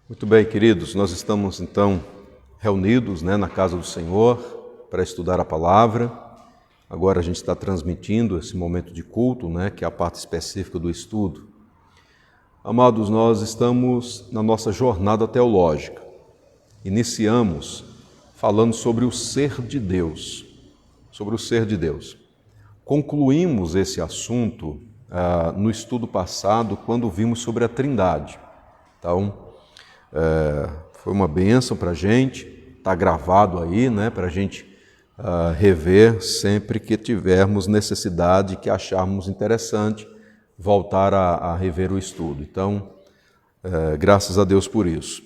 Muito bem, queridos, nós estamos então reunidos na casa do Senhor para estudar a palavra. Agora a gente está transmitindo esse momento de culto, que é a parte específica do estudo. Amados, nós estamos na nossa jornada teológica. Iniciamos falando sobre o ser de Deus, Concluímos esse assunto no estudo passado, quando vimos sobre a Trindade. Então, foi uma bênção para a gente, está gravado aí, para a gente rever sempre que tivermos necessidade, que acharmos interessante, voltar a rever o estudo. Então, graças a Deus por isso.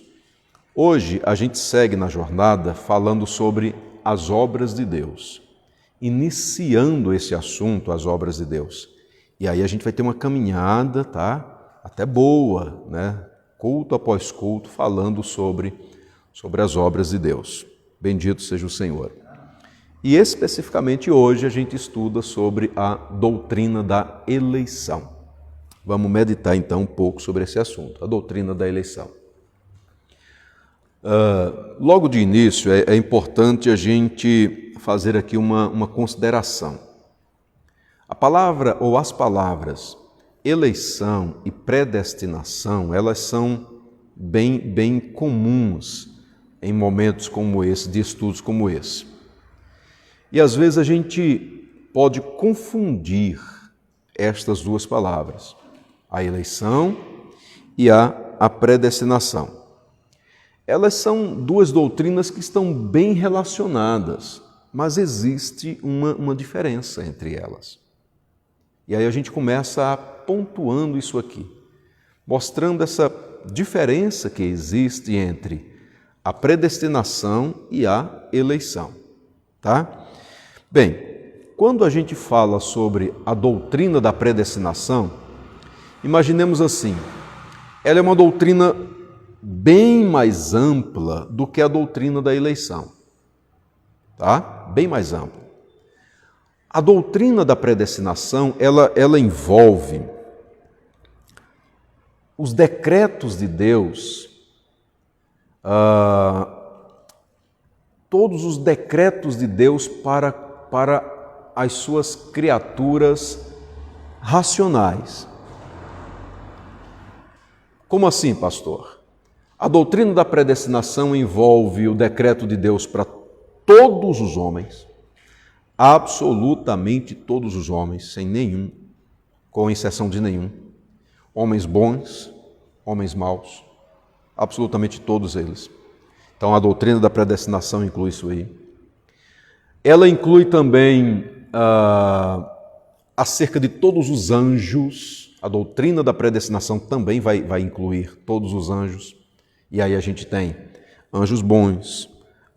Hoje a gente segue na jornada falando sobre as obras de Deus, iniciando esse assunto, as obras de Deus. E aí a gente vai ter uma caminhada, até boa, culto após culto, falando sobre as obras de Deus. Bendito seja o Senhor. E especificamente hoje a gente estuda sobre a doutrina da eleição. Vamos meditar então um pouco sobre esse assunto, a doutrina da eleição. Logo de início é importante a gente fazer aqui uma consideração. A palavra ou as palavras eleição e predestinação, elas são bem comuns em momentos como esse, de estudos como esse. E às vezes a gente pode confundir estas duas palavras, a eleição e a predestinação. Elas são duas doutrinas que estão bem relacionadas, mas existe uma diferença entre elas. E aí a gente começa pontuando isso aqui, mostrando essa diferença que existe entre a predestinação e a eleição, Bem, quando a gente fala sobre a doutrina da predestinação, imaginemos assim, ela é uma doutrina bem mais ampla do que a doutrina da eleição, Bem mais ampla. A doutrina da predestinação, ela envolve os decretos de Deus, todos os decretos de Deus para as suas criaturas racionais. Como assim, pastor? A doutrina da predestinação envolve o decreto de Deus para todos os homens, absolutamente todos os homens, sem nenhum, com exceção de nenhum. Homens bons, homens maus, absolutamente todos eles. Então a doutrina da predestinação inclui isso aí. Ela inclui também acerca de todos os anjos. A doutrina da predestinação também vai incluir todos os anjos. E aí a gente tem anjos bons,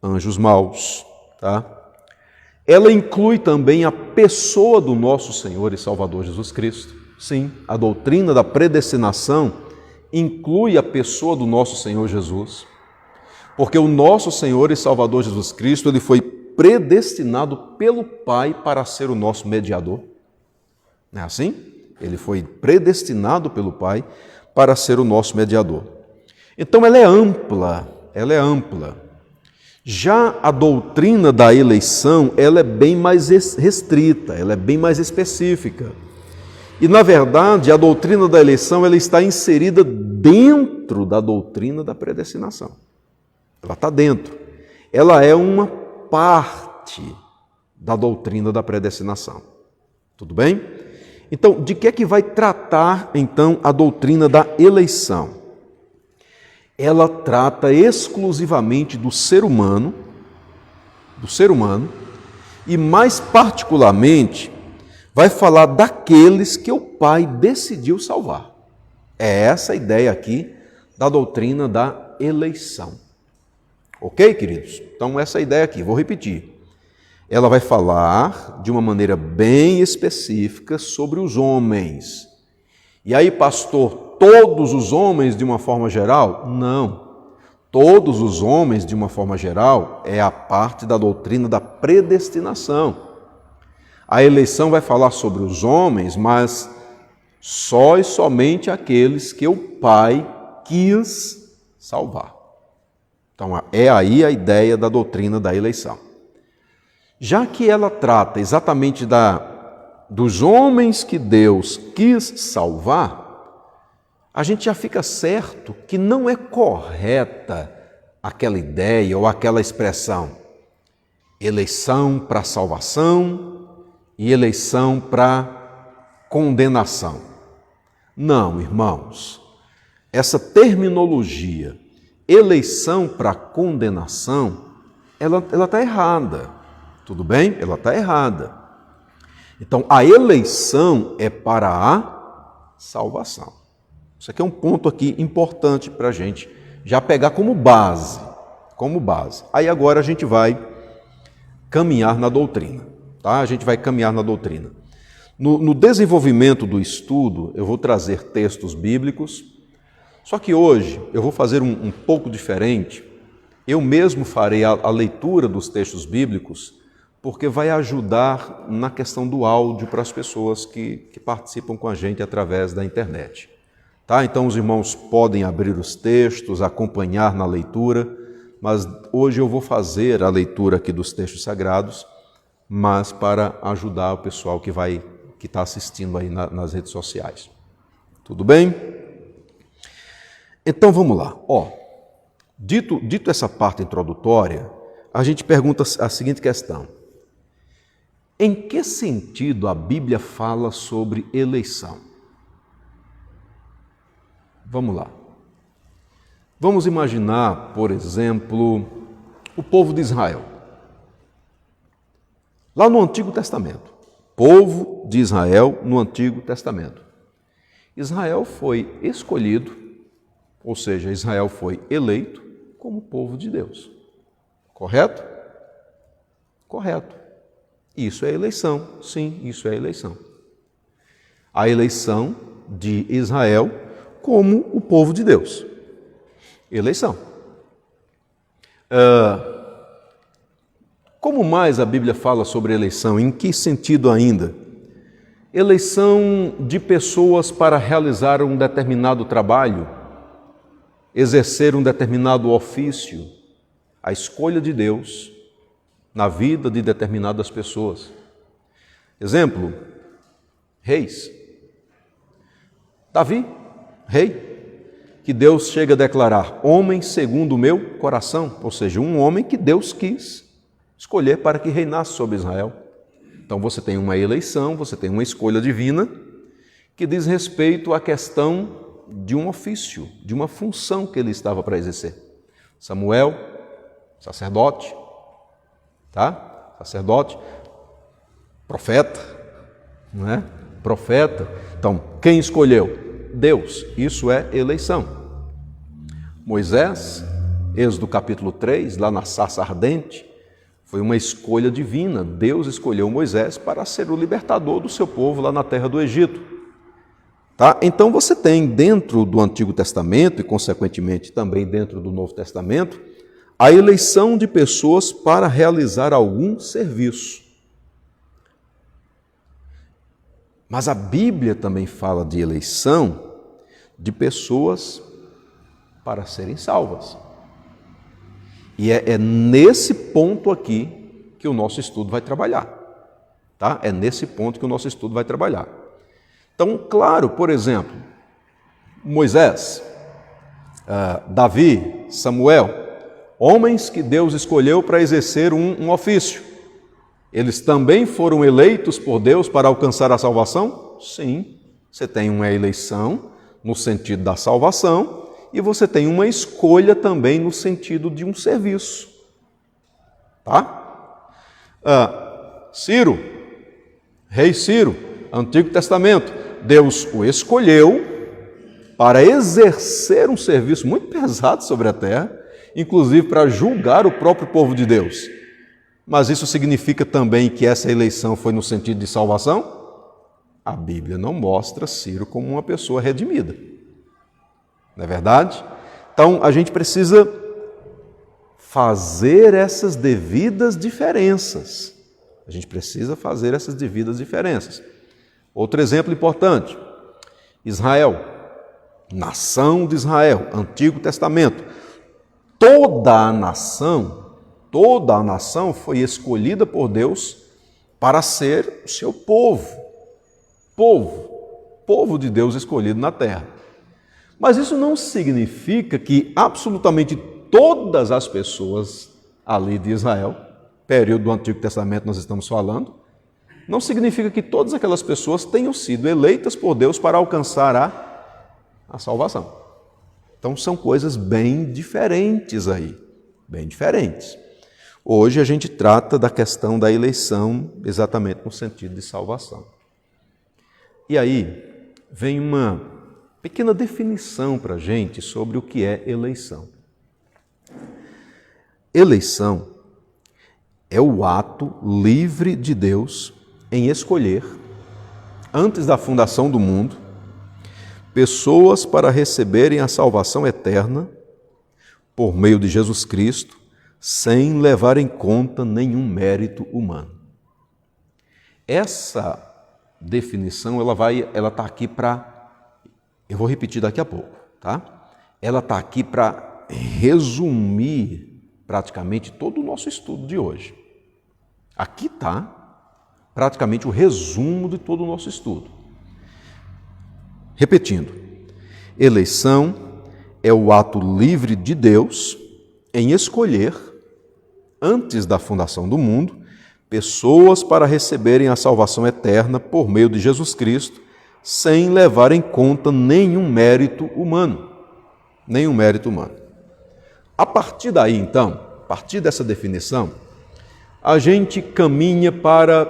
anjos maus, Ela inclui também a pessoa do nosso Senhor e Salvador Jesus Cristo. Sim, a doutrina da predestinação inclui a pessoa do nosso Senhor Jesus, porque o nosso Senhor e Salvador Jesus Cristo, ele foi predestinado pelo Pai para ser o nosso mediador. Não é assim? Ele foi predestinado pelo Pai para ser o nosso mediador. Então ela é ampla. Já a doutrina da eleição, ela é bem mais restrita, ela é bem mais específica. E, na verdade, a doutrina da eleição ela está inserida dentro da doutrina da predestinação. Ela está dentro. Ela é uma parte da doutrina da predestinação. Tudo bem? Então, de que vai tratar, então, a doutrina da eleição? Ela trata exclusivamente do ser humano, e mais particularmente vai falar daqueles que o Pai decidiu salvar. É essa a ideia aqui da doutrina da eleição. Ok, queridos? Então essa é a ideia aqui, vou repetir. Ela vai falar de uma maneira bem específica sobre os homens. E aí, pastor, todos os homens de uma forma geral? Não. Todos os homens de uma forma geral é a parte da doutrina da predestinação. A eleição vai falar sobre os homens, mas só e somente aqueles que o Pai quis salvar. Então, é aí a ideia da doutrina da eleição. Já que ela trata exatamente dos homens que Deus quis salvar, a gente já fica certo que não é correta aquela ideia ou aquela expressão eleição para salvação e eleição para condenação. Não, irmãos, essa terminologia eleição para condenação, ela está errada, tudo bem? Ela está errada. Então, a eleição é para a salvação. Isso aqui é um ponto aqui importante para a gente já pegar como base. Aí agora a gente vai caminhar na doutrina, tá? A gente vai caminhar na doutrina. No desenvolvimento do estudo, eu vou trazer textos bíblicos, só que hoje eu vou fazer um pouco diferente. Eu mesmo farei a leitura dos textos bíblicos, porque vai ajudar na questão do áudio para as pessoas que participam com a gente através da internet. Tá? Então os irmãos podem abrir os textos, acompanhar na leitura, mas hoje eu vou fazer a leitura aqui dos textos sagrados, mas para ajudar o pessoal que está assistindo aí nas redes sociais. Tudo bem? Então vamos lá. Dito essa parte introdutória, a gente pergunta a seguinte questão: em que sentido a Bíblia fala sobre eleição? Vamos lá. Vamos imaginar, por exemplo, o povo de Israel. Lá no Antigo Testamento. Povo de Israel no Antigo Testamento. Israel foi escolhido, ou seja, Israel foi eleito como povo de Deus. Correto? Correto. Isso é eleição. Sim, isso é eleição. A eleição de Israel como o povo de Deus. Eleição. Como mais a Bíblia fala sobre eleição? Em que sentido ainda? Eleição de pessoas para realizar um determinado trabalho, exercer um determinado ofício, a escolha de Deus na vida de determinadas pessoas. Exemplo, reis. Davi, rei, que Deus chega a declarar homem segundo o meu coração, ou seja, um homem que Deus quis escolher para que reinasse sobre Israel. Então você tem uma eleição, você tem uma escolha divina que diz respeito à questão de um ofício, de uma função que ele estava para exercer. Samuel, sacerdote, tá? Sacerdote, profeta, não é? Profeta. Então, quem escolheu? Deus. Isso é eleição. Moisés, Êxodo capítulo 3, lá na sarça ardente, foi uma escolha divina. Deus escolheu Moisés para ser o libertador do seu povo lá na terra do Egito. Tá? Então você tem dentro do Antigo Testamento e consequentemente também dentro do Novo Testamento a eleição de pessoas para realizar algum serviço. Mas a Bíblia também fala de eleição de pessoas para serem salvas. E é nesse ponto aqui que o nosso estudo vai trabalhar. Tá? É nesse ponto que o nosso estudo vai trabalhar. Então, claro, por exemplo, Moisés, Davi, Samuel, homens que Deus escolheu para exercer um ofício. Eles também foram eleitos por Deus para alcançar a salvação? Sim, você tem uma eleição no sentido da salvação e você tem uma escolha também no sentido de um serviço. Tá? Ciro, rei Ciro, Antigo Testamento, Deus o escolheu para exercer um serviço muito pesado sobre a terra, inclusive para julgar o próprio povo de Deus. Mas isso significa também que essa eleição foi no sentido de salvação? A Bíblia não mostra Ciro como uma pessoa redimida. Não é verdade? Então, a gente precisa fazer essas devidas diferenças. A gente precisa fazer essas devidas diferenças. Outro exemplo importante, Israel. nação de Israel, Antigo Testamento. Toda a nação foi escolhida por Deus para ser o seu povo. Povo de Deus escolhido na terra. Mas isso não significa que absolutamente todas as pessoas ali de Israel, período do Antigo Testamento nós estamos falando, não significa que todas aquelas pessoas tenham sido eleitas por Deus para alcançar a salvação. Então são coisas bem diferentes aí, bem diferentes. Hoje a gente trata da questão da eleição exatamente no sentido de salvação. E aí vem uma pequena definição para a gente sobre o que é eleição. Eleição é o ato livre de Deus em escolher, antes da fundação do mundo, pessoas para receberem a salvação eterna por meio de Jesus Cristo, sem levar em conta nenhum mérito humano. Essa definição, ela está aqui para... Eu vou repetir daqui a pouco, tá? Ela está aqui para resumir praticamente todo o nosso estudo de hoje. Aqui está praticamente o resumo de todo o nosso estudo. Repetindo, eleição é o ato livre de Deus em escolher, antes da fundação do mundo, pessoas para receberem a salvação eterna por meio de Jesus Cristo, sem levar em conta nenhum mérito humano. Nenhum mérito humano. A partir daí, então, a partir dessa definição, a gente caminha para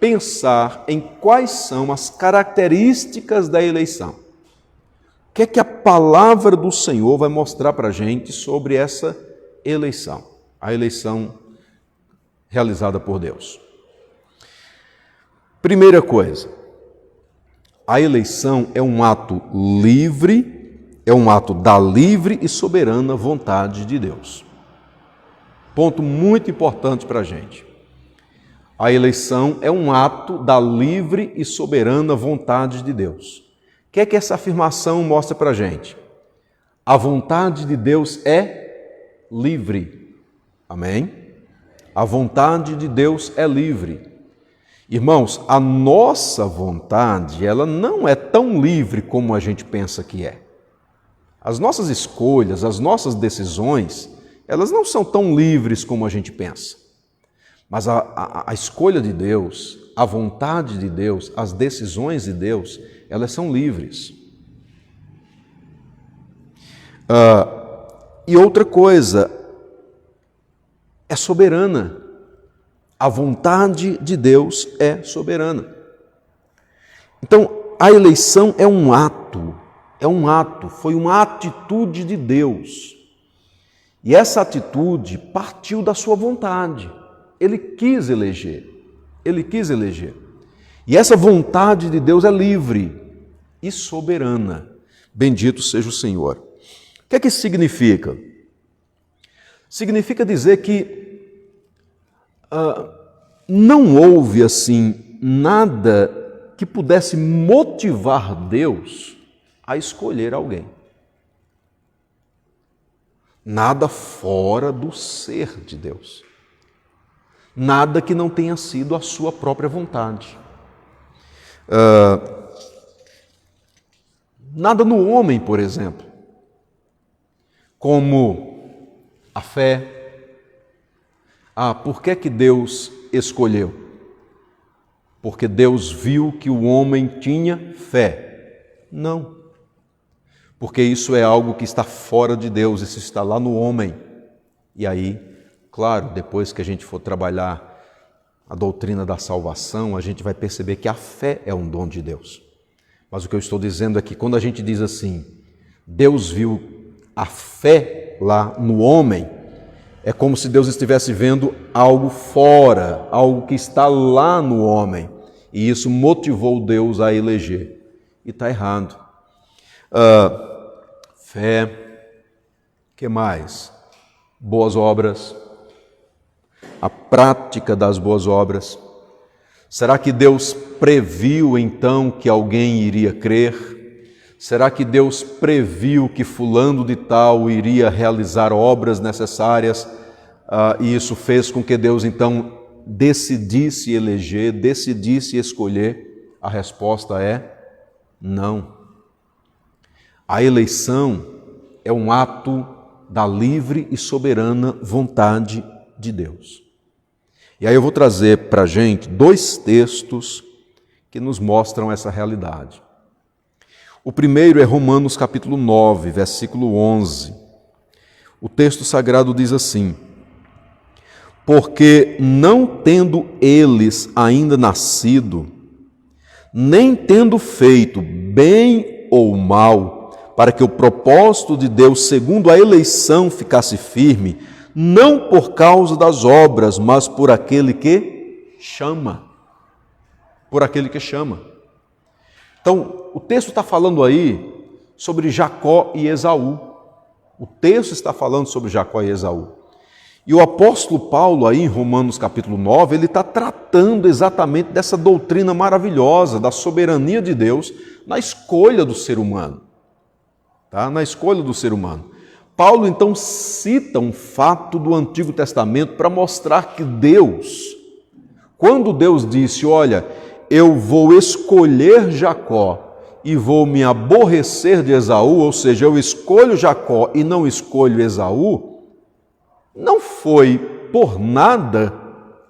pensar em quais são as características da eleição. O que é que a palavra do Senhor vai mostrar para a gente sobre essa eleição? A eleição realizada por Deus. Primeira coisa, a eleição é um ato livre, é um ato da livre e soberana vontade de Deus. Ponto muito importante para a gente. A eleição é um ato da livre e soberana vontade de Deus. O que é que essa afirmação mostra para a gente? A vontade de Deus é livre. Amém? A vontade de Deus é livre. Irmãos, a nossa vontade, ela não é tão livre como a gente pensa que é. As nossas escolhas, as nossas decisões, elas não são tão livres como a gente pensa. Mas a escolha de Deus, a vontade de Deus, as decisões de Deus, elas são livres. E outra coisa, é soberana. A vontade de Deus é soberana. Então, a eleição é um ato, foi uma atitude de Deus. E essa atitude partiu da sua vontade. Ele quis eleger. E essa vontade de Deus é livre e soberana. Bendito seja o Senhor. O que é que isso significa? Significa dizer que não houve assim nada que pudesse motivar Deus a escolher alguém. Nada fora do ser de Deus. Nada que não tenha sido a sua própria vontade. Nada no homem, por exemplo, como a fé. Por que Deus escolheu? Porque Deus viu que o homem tinha fé. Não. Porque isso é algo que está fora de Deus, isso está lá no homem. E aí, claro, depois que a gente for trabalhar a doutrina da salvação, a gente vai perceber que a fé é um dom de Deus. Mas o que eu estou dizendo é que quando a gente diz assim, Deus viu a fé lá no homem, é como se Deus estivesse vendo algo fora, algo que está lá no homem. E isso motivou Deus a eleger. E está errado. Fé, o que mais? Boas obras, a prática das boas obras. Será que Deus previu então que alguém iria crer? Será que Deus previu que fulano de tal iria realizar obras necessárias e isso fez com que Deus então decidisse eleger, decidisse escolher? A resposta é não. A eleição é um ato da livre e soberana vontade de Deus. E aí eu vou trazer para a gente 2 textos que nos mostram essa realidade. O primeiro é Romanos capítulo 9, versículo 11. O texto sagrado diz assim: porque não tendo eles ainda nascido, nem tendo feito bem ou mal, para que o propósito de Deus segundo a eleição ficasse firme, não por causa das obras, mas por aquele que chama. Por aquele que chama. Então, o texto está falando aí sobre Jacó e Esaú. O texto está falando sobre Jacó e Esaú. E o apóstolo Paulo aí em Romanos capítulo 9, ele está tratando exatamente dessa doutrina maravilhosa da soberania de Deus na escolha do ser humano. Tá? Na escolha do ser humano. Paulo então cita um fato do Antigo Testamento para mostrar que Deus, quando Deus disse, olha, eu vou escolher Jacó e vou me aborrecer de Esaú, ou seja, eu escolho Jacó e não escolho Esaú, não foi por nada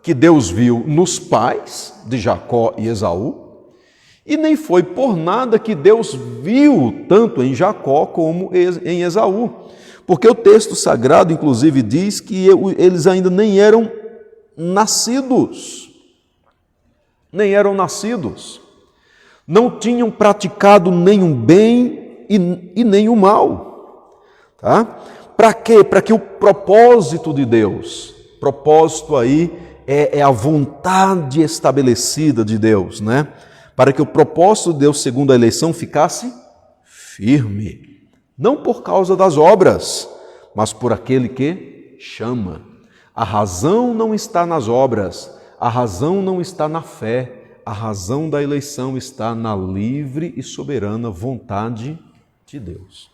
que Deus viu nos pais de Jacó e Esaú, e nem foi por nada que Deus viu tanto em Jacó como em Esaú, porque o texto sagrado, inclusive, diz que eles ainda nem eram nascidos. Nem eram nascidos, não tinham praticado nenhum bem e nem o mal. Tá? Para quê? Para que o propósito de Deus, propósito aí é a vontade estabelecida de Deus, né? Para que o propósito de Deus, segundo a eleição, ficasse firme, não por causa das obras, mas por aquele que chama. A razão não está nas obras, a razão não está na fé, a razão da eleição está na livre e soberana vontade de Deus.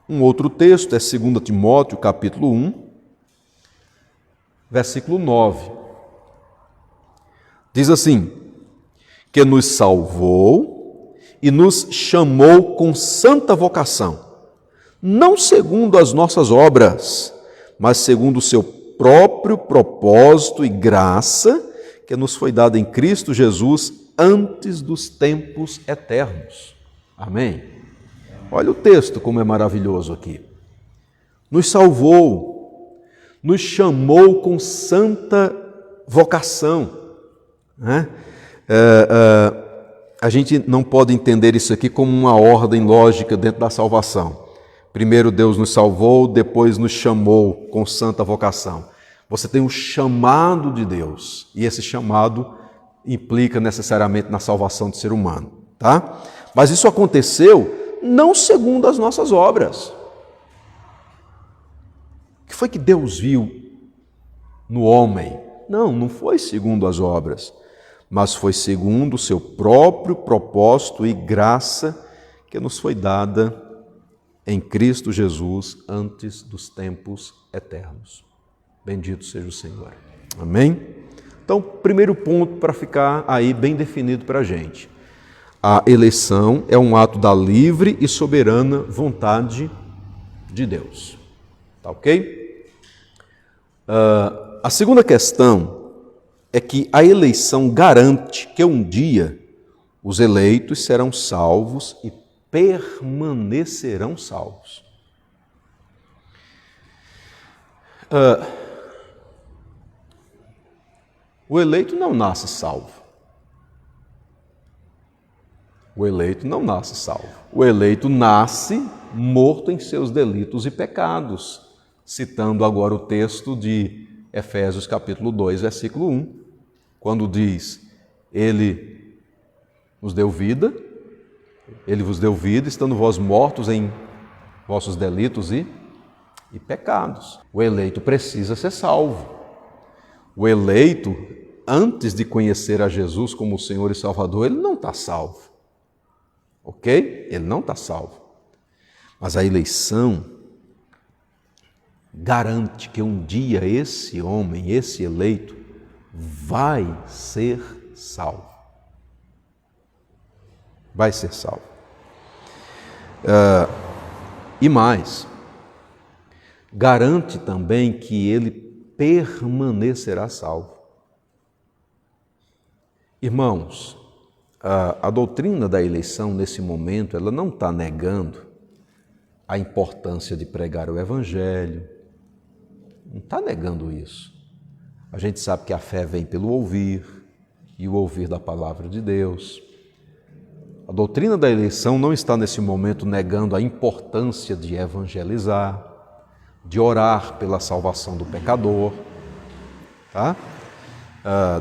Um outro texto é 2 Timóteo, capítulo 1, versículo 9. Diz assim, que nos salvou e nos chamou com santa vocação, não segundo as nossas obras, mas segundo o seu próprio propósito e graça que nos foi dada em Cristo Jesus antes dos tempos eternos. Amém? Olha o texto como é maravilhoso aqui. Nos salvou, nos chamou com santa vocação. Né? A gente não pode entender isso aqui como uma ordem lógica dentro da salvação. Primeiro Deus nos salvou, depois nos chamou com santa vocação. Você tem um chamado de Deus, e esse chamado implica necessariamente na salvação do ser humano, tá? Mas isso aconteceu não segundo as nossas obras. O que foi que Deus viu no homem? Não foi segundo as obras, mas foi segundo o seu próprio propósito e graça que nos foi dada em Cristo Jesus antes dos tempos eternos. Bendito seja o Senhor. Amém? Então, primeiro ponto para ficar aí bem definido para a gente. A eleição é um ato da livre e soberana vontade de Deus. Tá ok? A segunda questão é que a eleição garante que um dia os eleitos serão salvos e permanecerão salvos. O eleito não nasce salvo. O eleito não nasce salvo. O eleito nasce morto em seus delitos e pecados. Citando agora o texto de Efésios capítulo 2, versículo 1, quando diz, Ele nos deu vida, Ele vos deu vida, estando vós mortos em vossos delitos e pecados. O eleito precisa ser salvo. O eleito, antes de conhecer a Jesus como o Senhor e Salvador, ele não está salvo. ok? Ele não está salvo. Mas a eleição garante que um dia esse homem, esse eleito, vai ser salvo. Vai ser salvo. E mais, garante também que ele permanecerá salvo. Irmãos, a doutrina da eleição nesse momento, ela não está negando a importância de pregar o Evangelho, não está negando isso. A gente sabe que a fé vem pelo ouvir, e o ouvir da palavra de Deus. A doutrina da eleição não está nesse momento negando a importância de evangelizar, de orar pela salvação do pecador, tá?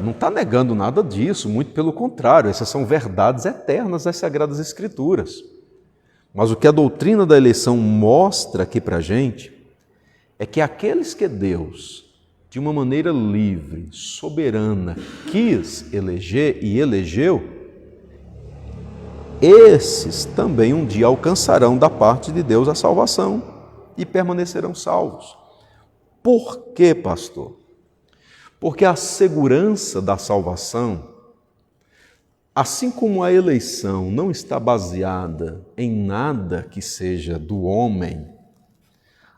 Não está negando nada disso, muito pelo contrário, essas são verdades eternas das Sagradas Escrituras. Mas o que a doutrina da eleição mostra aqui para a gente é que aqueles que Deus, de uma maneira livre, soberana, quis eleger e elegeu, esses também um dia alcançarão da parte de Deus a salvação e permanecerão salvos. Por quê, pastor? Porque a segurança da salvação, assim como a eleição não está baseada em nada que seja do homem,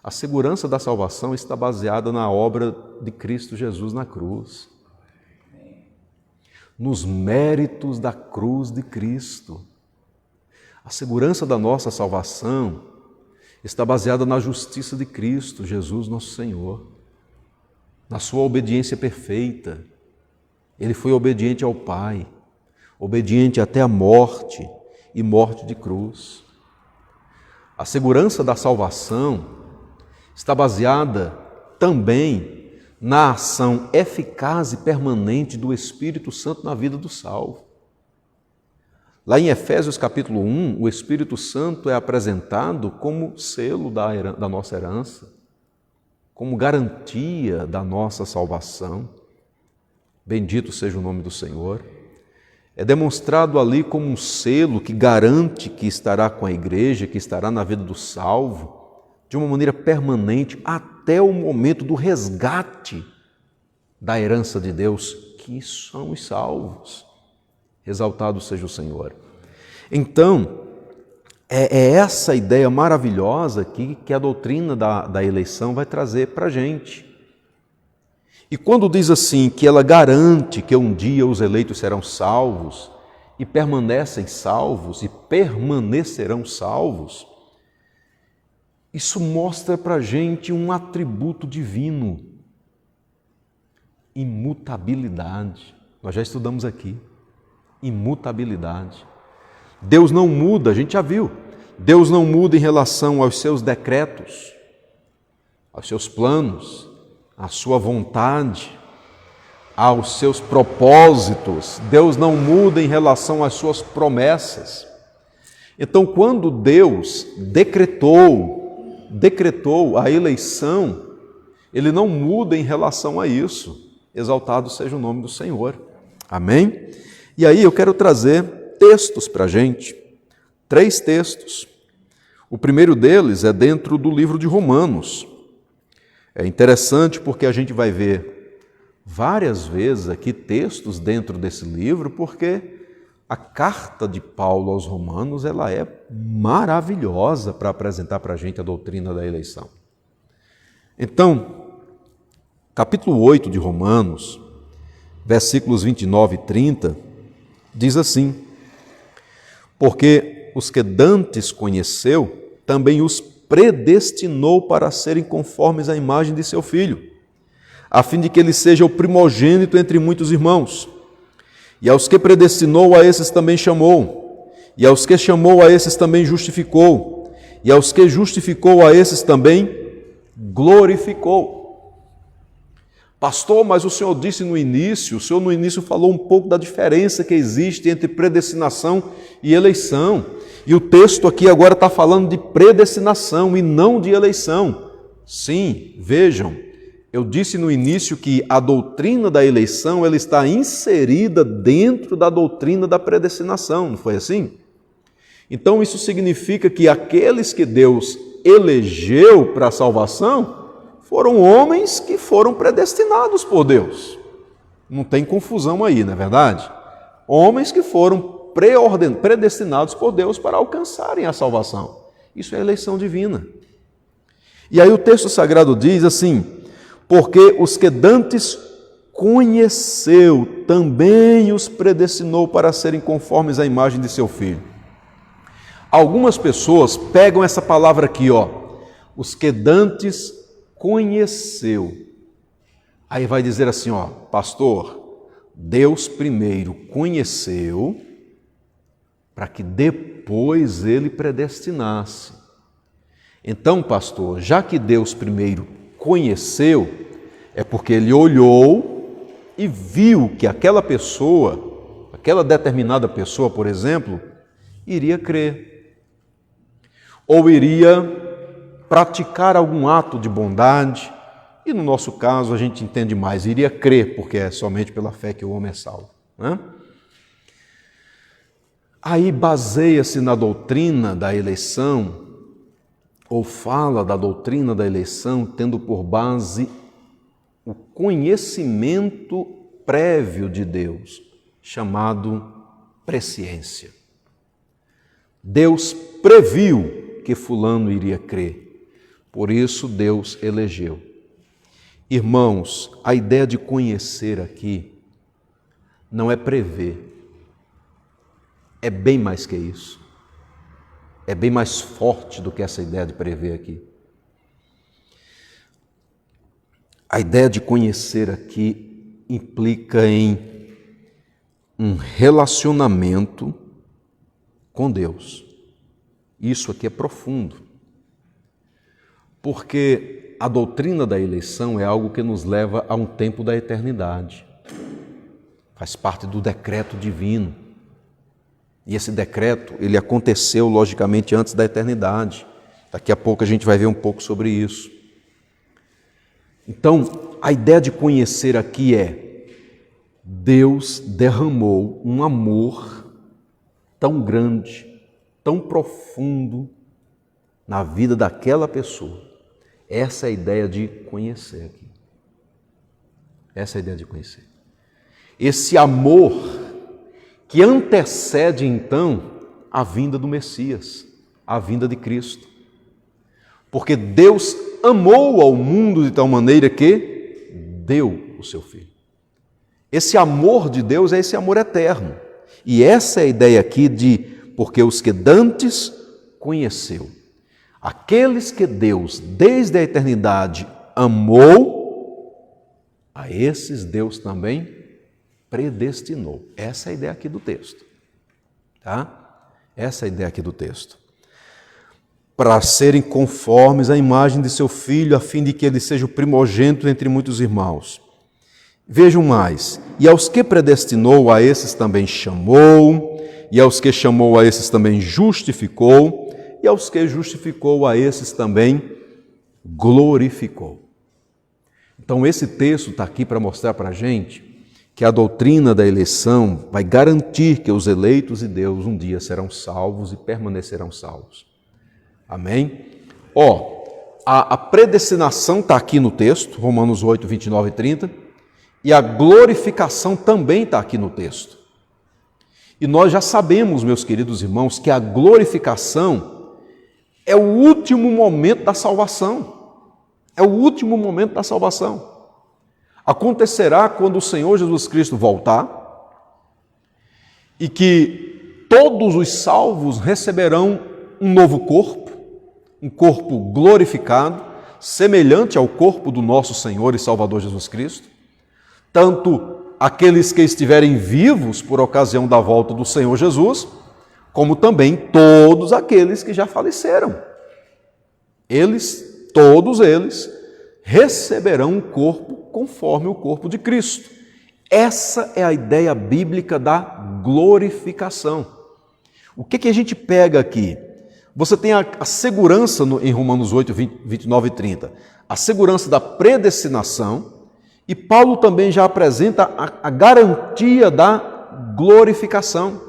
a segurança da salvação está baseada na obra de Cristo Jesus na cruz, nos méritos da cruz de Cristo. A segurança da nossa salvação está baseada na justiça de Cristo, Jesus nosso Senhor, na sua obediência perfeita. Ele foi obediente ao Pai, obediente até a morte e morte de cruz. A segurança da salvação está baseada também na ação eficaz e permanente do Espírito Santo na vida do salvo. Lá em Efésios capítulo 1, o Espírito Santo é apresentado como selo da nossa herança, como garantia da nossa salvação. Bendito seja o nome do Senhor. É demonstrado ali como um selo que garante que estará com a igreja, que estará na vida do salvo, de uma maneira permanente, até o momento do resgate da herança de Deus, que são os salvos. Exaltado seja o Senhor. Então, é essa ideia maravilhosa que a doutrina da eleição vai trazer para a gente. E quando diz assim, que ela garante que um dia os eleitos serão salvos, e permanecem salvos, e permanecerão salvos, isso mostra para a gente um atributo divino, imutabilidade. Nós já estudamos aqui, imutabilidade. Deus não muda, a gente já viu, Deus não muda em relação aos seus decretos, aos seus planos, à sua vontade, aos seus propósitos. Deus não muda em relação às suas promessas. Então, quando Deus decretou a eleição, Ele não muda em relação a isso. Exaltado seja o nome do Senhor. Amém? E aí eu quero trazer textos para a gente, 3 textos. O primeiro deles é dentro do livro de Romanos. É interessante porque a gente vai ver várias vezes aqui textos dentro desse livro, porque a carta de Paulo aos Romanos, ela é maravilhosa para apresentar para a gente a doutrina da eleição. Então, capítulo 8 de Romanos, versículos 29 e 30, diz assim: porque os que dantes conheceu, também os predestinou para serem conformes à imagem de seu Filho, a fim de que ele seja o primogênito entre muitos irmãos. E aos que predestinou, a esses também chamou. E aos que chamou, a esses também justificou. E aos que justificou, a esses também glorificou. Pastor, mas o senhor disse no início, o senhor no início falou um pouco da diferença que existe entre predestinação e eleição. E o texto aqui agora está falando de predestinação e não de eleição. Sim, vejam, eu disse no início que a doutrina da eleição ela está inserida dentro da doutrina da predestinação, não foi assim? Então isso significa que aqueles que Deus elegeu para a salvação foram homens que foram predestinados por Deus. Não tem confusão aí, não é verdade? Homens que foram predestinados por Deus para alcançarem a salvação. Isso é eleição divina. E aí o texto sagrado diz assim: porque os que dantes conheceu, também os predestinou para serem conformes à imagem de seu Filho. Algumas pessoas pegam essa palavra aqui, os que dantes conheceu. Aí vai dizer assim, pastor, Deus primeiro conheceu para que depois ele predestinasse. Então, pastor, já que Deus primeiro conheceu, é porque ele olhou e viu que aquela pessoa, aquela determinada pessoa, por exemplo, iria crer, ou iria praticar algum ato de bondade, e no nosso caso a gente entende mais, iria crer, porque é somente pela fé que o homem é salvo, né? Aí baseia-se na doutrina da eleição, ou fala da doutrina da eleição, tendo por base o conhecimento prévio de Deus, chamado presciência. Deus previu que fulano iria crer, por isso Deus elegeu. Irmãos, a ideia de conhecer aqui não é prever, é bem mais que isso. É bem mais forte do que essa ideia de prever aqui. A ideia de conhecer aqui implica em um relacionamento com Deus. Isso aqui é profundo, porque a doutrina da eleição é algo que nos leva a um tempo da eternidade. Faz parte do decreto divino. E esse decreto, ele aconteceu logicamente antes da eternidade. Daqui a pouco a gente vai ver um pouco sobre isso. Então, a ideia de conhecer aqui é: Deus derramou um amor tão grande, tão profundo na vida daquela pessoa. Essa é a ideia de conhecer aqui. Essa é a ideia de conhecer. Esse amor que antecede então a vinda do Messias, a vinda de Cristo. Porque Deus amou ao mundo de tal maneira que deu o seu Filho. Esse amor de Deus é esse amor eterno. E essa é a ideia aqui de porque os que dantes conheceu. Aqueles que Deus, desde a eternidade, amou, a esses Deus também predestinou. Essa é a ideia aqui do texto. Tá? Essa é a ideia aqui do texto. Para serem conformes à imagem de seu Filho, a fim de que ele seja o primogênito entre muitos irmãos. Vejam mais. E aos que predestinou, a esses também chamou, e aos que chamou, a esses também justificou, e aos que justificou, a esses também glorificou. Então esse texto está aqui para mostrar para a gente que a doutrina da eleição vai garantir que os eleitos de Deus um dia serão salvos e permanecerão salvos. Amém? A predestinação está aqui no texto, Romanos 8, 29 e 30, e a glorificação também está aqui no texto. E nós já sabemos, meus queridos irmãos, que a glorificação é o último momento da salvação. É o último momento da salvação. Acontecerá quando o Senhor Jesus Cristo voltar e que todos os salvos receberão um novo corpo, um corpo glorificado, semelhante ao corpo do nosso Senhor e Salvador Jesus Cristo. Tanto aqueles que estiverem vivos por ocasião da volta do Senhor Jesus, como também todos aqueles que já faleceram. Todos eles, receberão um corpo conforme o corpo de Cristo. Essa é a ideia bíblica da glorificação. O que a gente pega aqui? Você tem a segurança em Romanos 8, 29 e 30, a segurança da predestinação, e Paulo também já apresenta a garantia da glorificação.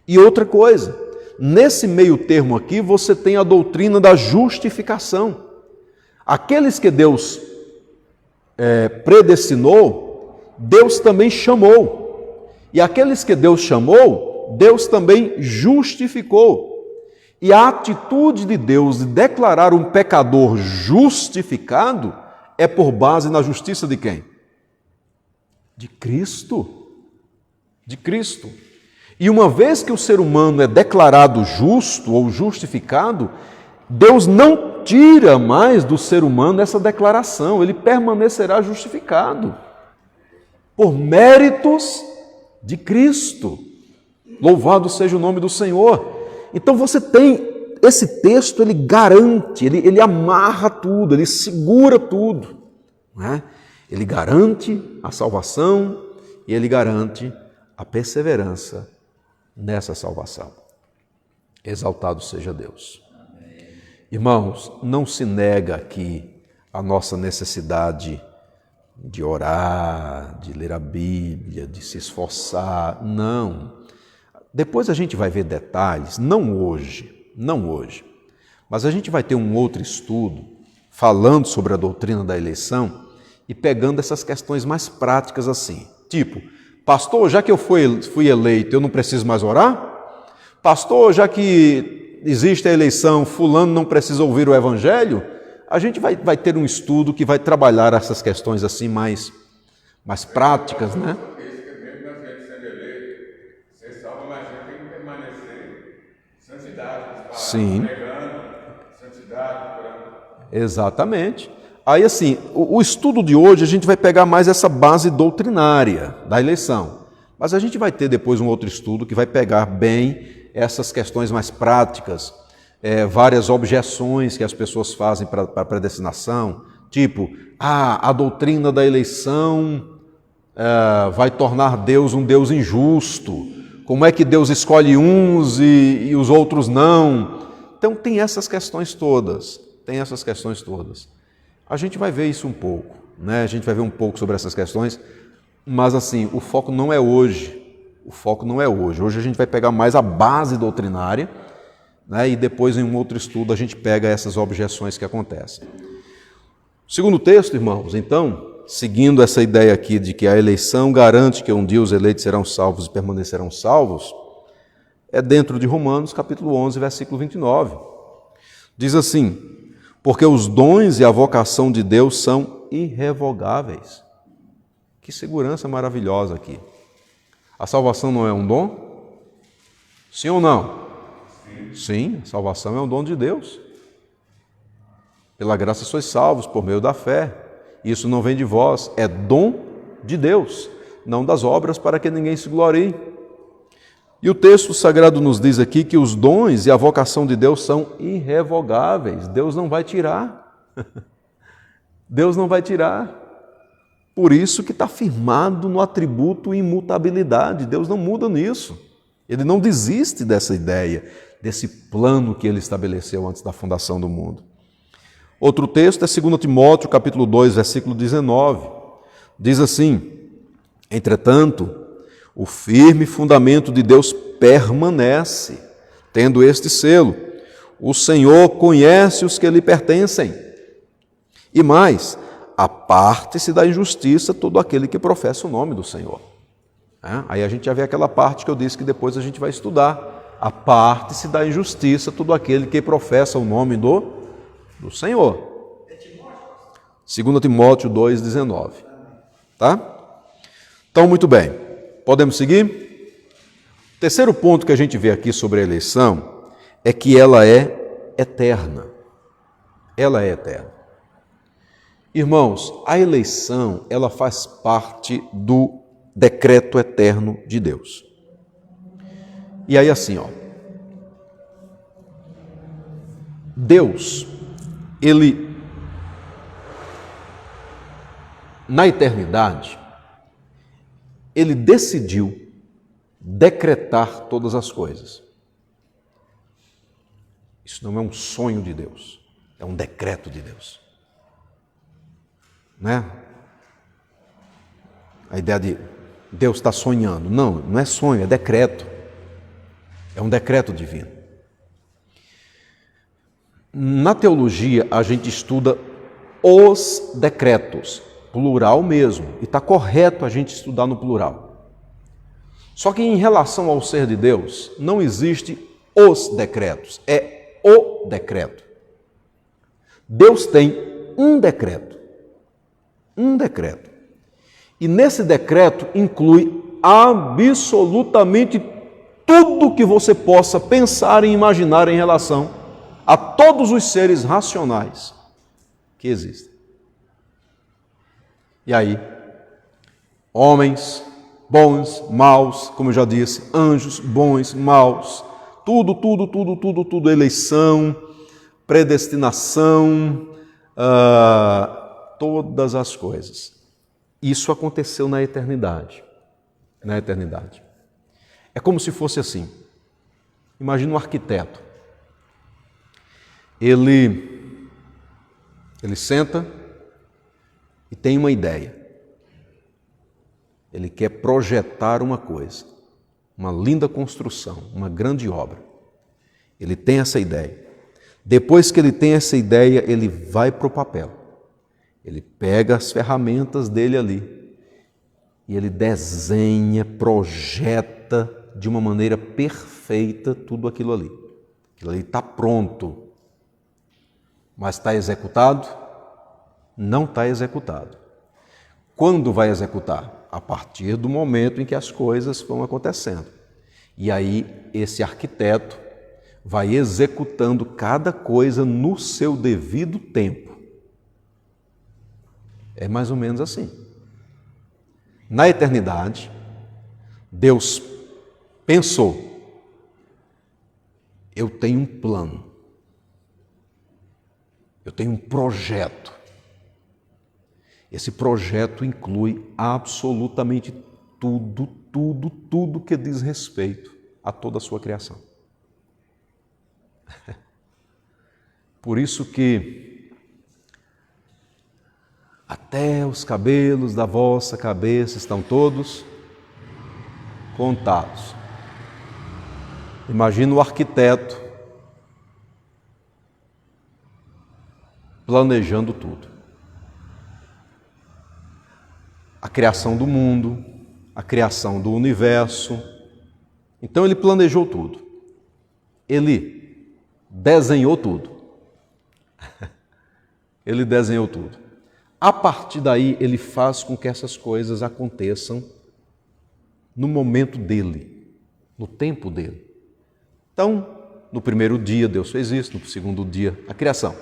E outra coisa, nesse meio termo aqui, você tem a doutrina da justificação. Aqueles que Deus predestinou, Deus também chamou. E aqueles que Deus chamou, Deus também justificou. E a atitude de Deus de declarar um pecador justificado é por base na justiça de quem? De Cristo. De Cristo. E uma vez que o ser humano é declarado justo ou justificado, Deus não tira mais do ser humano essa declaração, ele permanecerá justificado por méritos de Cristo. Louvado seja o nome do Senhor. Então você tem, esse texto ele garante, ele amarra tudo, ele segura tudo. Não é? Ele garante a salvação e ele garante a perseverança nessa salvação. Exaltado seja Deus. Amém. Irmãos, não se nega aqui a nossa necessidade de orar, de ler a Bíblia, de se esforçar. Não. Depois a gente vai ver detalhes, não hoje, mas a gente vai ter um outro estudo falando sobre a doutrina da eleição e pegando essas questões mais práticas assim, tipo, pastor, já que eu fui eleito, eu não preciso mais orar? Pastor, já que existe a eleição, fulano não precisa ouvir o evangelho? A gente vai ter um estudo que vai trabalhar essas questões assim mais práticas, né? Sim. Exatamente. Aí assim, o estudo de hoje a gente vai pegar mais essa base doutrinária da eleição, mas a gente vai ter depois um outro estudo que vai pegar bem essas questões mais práticas, várias objeções que as pessoas fazem para a predestinação, tipo, a doutrina da eleição vai tornar Deus um Deus injusto. Como é que Deus escolhe uns e os outros não? Então tem essas questões todas, A gente vai ver isso um pouco, né? A gente vai ver um pouco sobre essas questões, mas assim, o foco não é hoje. Hoje a gente vai pegar mais a base doutrinária, né? E depois em um outro estudo a gente pega essas objeções que acontecem. Segundo texto, irmãos, então, seguindo essa ideia aqui de que a eleição garante que um dia os eleitos serão salvos e permanecerão salvos, é dentro de Romanos, capítulo 11, versículo 29. Diz assim, porque os dons e a vocação de Deus são irrevogáveis. Que segurança maravilhosa aqui. A salvação não é um dom? Sim ou não? Sim, a salvação é um dom de Deus. Pela graça sois salvos por meio da fé. Isso não vem de vós, é dom de Deus, não das obras para que ninguém se glorie. E o texto sagrado nos diz aqui que os dons e a vocação de Deus são irrevogáveis. Deus não vai tirar. Deus não vai tirar. Por isso que está firmado no atributo imutabilidade. Deus não muda nisso. Ele não desiste dessa ideia, desse plano que ele estabeleceu antes da fundação do mundo. Outro texto é 2 Timóteo, capítulo 2, versículo 19. Diz assim, entretanto, o firme fundamento de Deus permanece, tendo este selo. O Senhor conhece os que lhe pertencem. E mais, aparte-se da injustiça todo aquele que professa o nome do Senhor. Aí a gente já vê aquela parte que eu disse que depois a gente vai estudar. Aparte-se da injustiça todo aquele que professa o nome do Senhor. 2 Timóteo 2,19. Tá? Então, muito bem. Podemos seguir? Terceiro ponto que a gente vê aqui sobre a eleição é que ela é eterna. Ela é eterna. Irmãos, a eleição, ela faz parte do decreto eterno de Deus. E aí assim, Deus, ele, na eternidade, ele decidiu decretar todas as coisas. Isso não é um sonho de Deus, é um decreto de Deus. Né? A ideia de Deus está sonhando. Não, não é sonho, é decreto. É um decreto divino. Na teologia, a gente estuda os decretos, plural mesmo, e está correto a gente estudar no plural. Só que em relação ao ser de Deus, não existe os decretos, é o decreto. Deus tem um decreto. Um decreto. E nesse decreto inclui absolutamente tudo que você possa pensar e imaginar em relação a todos os seres racionais que existem. E aí, homens bons, maus, como eu já disse, anjos bons, maus, tudo, eleição, predestinação, todas as coisas. Isso aconteceu na eternidade. Na eternidade. É como se fosse assim. Imagina um arquiteto. Ele senta e tem uma ideia. Ele quer projetar uma coisa, uma linda construção, uma grande obra. Ele tem essa ideia. Depois que ele tem essa ideia, ele vai para o papel. Ele pega as ferramentas dele ali e ele desenha, projeta de uma maneira perfeita tudo aquilo ali. Aquilo ali está pronto. Mas está executado? Não está executado. Quando vai executar? A partir do momento em que as coisas vão acontecendo. E aí esse arquiteto vai executando cada coisa no seu devido tempo. É mais ou menos assim. Na eternidade, Deus pensou, eu tenho um plano, eu tenho um projeto. Esse projeto inclui absolutamente tudo que diz respeito a toda a sua criação. Por isso que até os cabelos da vossa cabeça estão todos contados. Imagina o arquiteto planejando tudo. A criação do mundo, a criação do universo. Então ele planejou tudo. Ele desenhou tudo. Ele desenhou tudo. A partir daí, ele faz com que essas coisas aconteçam no momento dele, no tempo dele. Então, no primeiro dia Deus fez isso, no segundo dia a criação.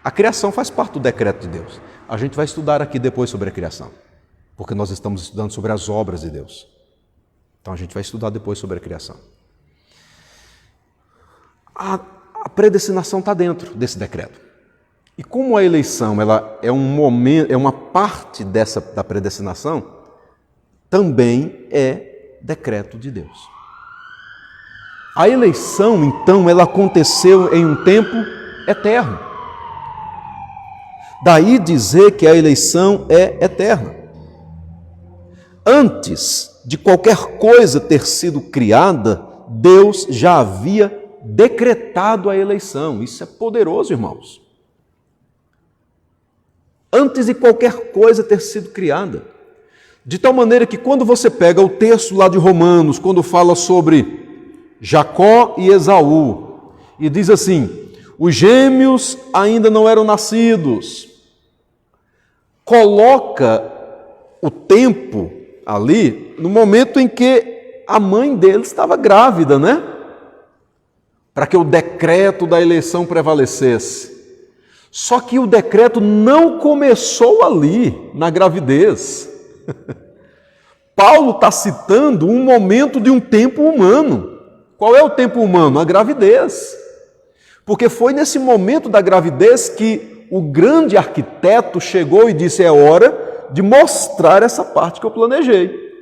A criação faz parte do decreto de Deus. A gente vai estudar aqui depois sobre a criação, porque nós estamos estudando sobre as obras de Deus. Então a gente vai estudar depois sobre a criação. A predestinação está dentro desse decreto. E como a eleição ela é um momento, é uma parte da predestinação, também é decreto de Deus. A eleição, então, ela aconteceu em um tempo eterno. Daí dizer que a eleição é eterna. Antes de qualquer coisa ter sido criada, Deus já havia decretado a eleição. Isso é poderoso, irmãos. Antes de qualquer coisa ter sido criada. De tal maneira que quando você pega o texto lá de Romanos, quando fala sobre Jacó e Esaú, e diz assim, os gêmeos ainda não eram nascidos, coloca o tempo ali no momento em que a mãe deles estava grávida, né? Para que o decreto da eleição prevalecesse. Só que o decreto não começou ali, na gravidez. Paulo está citando um momento de um tempo humano. Qual é o tempo humano? A gravidez. Porque foi nesse momento da gravidez que o grande arquiteto chegou e disse, é hora de mostrar essa parte que eu planejei.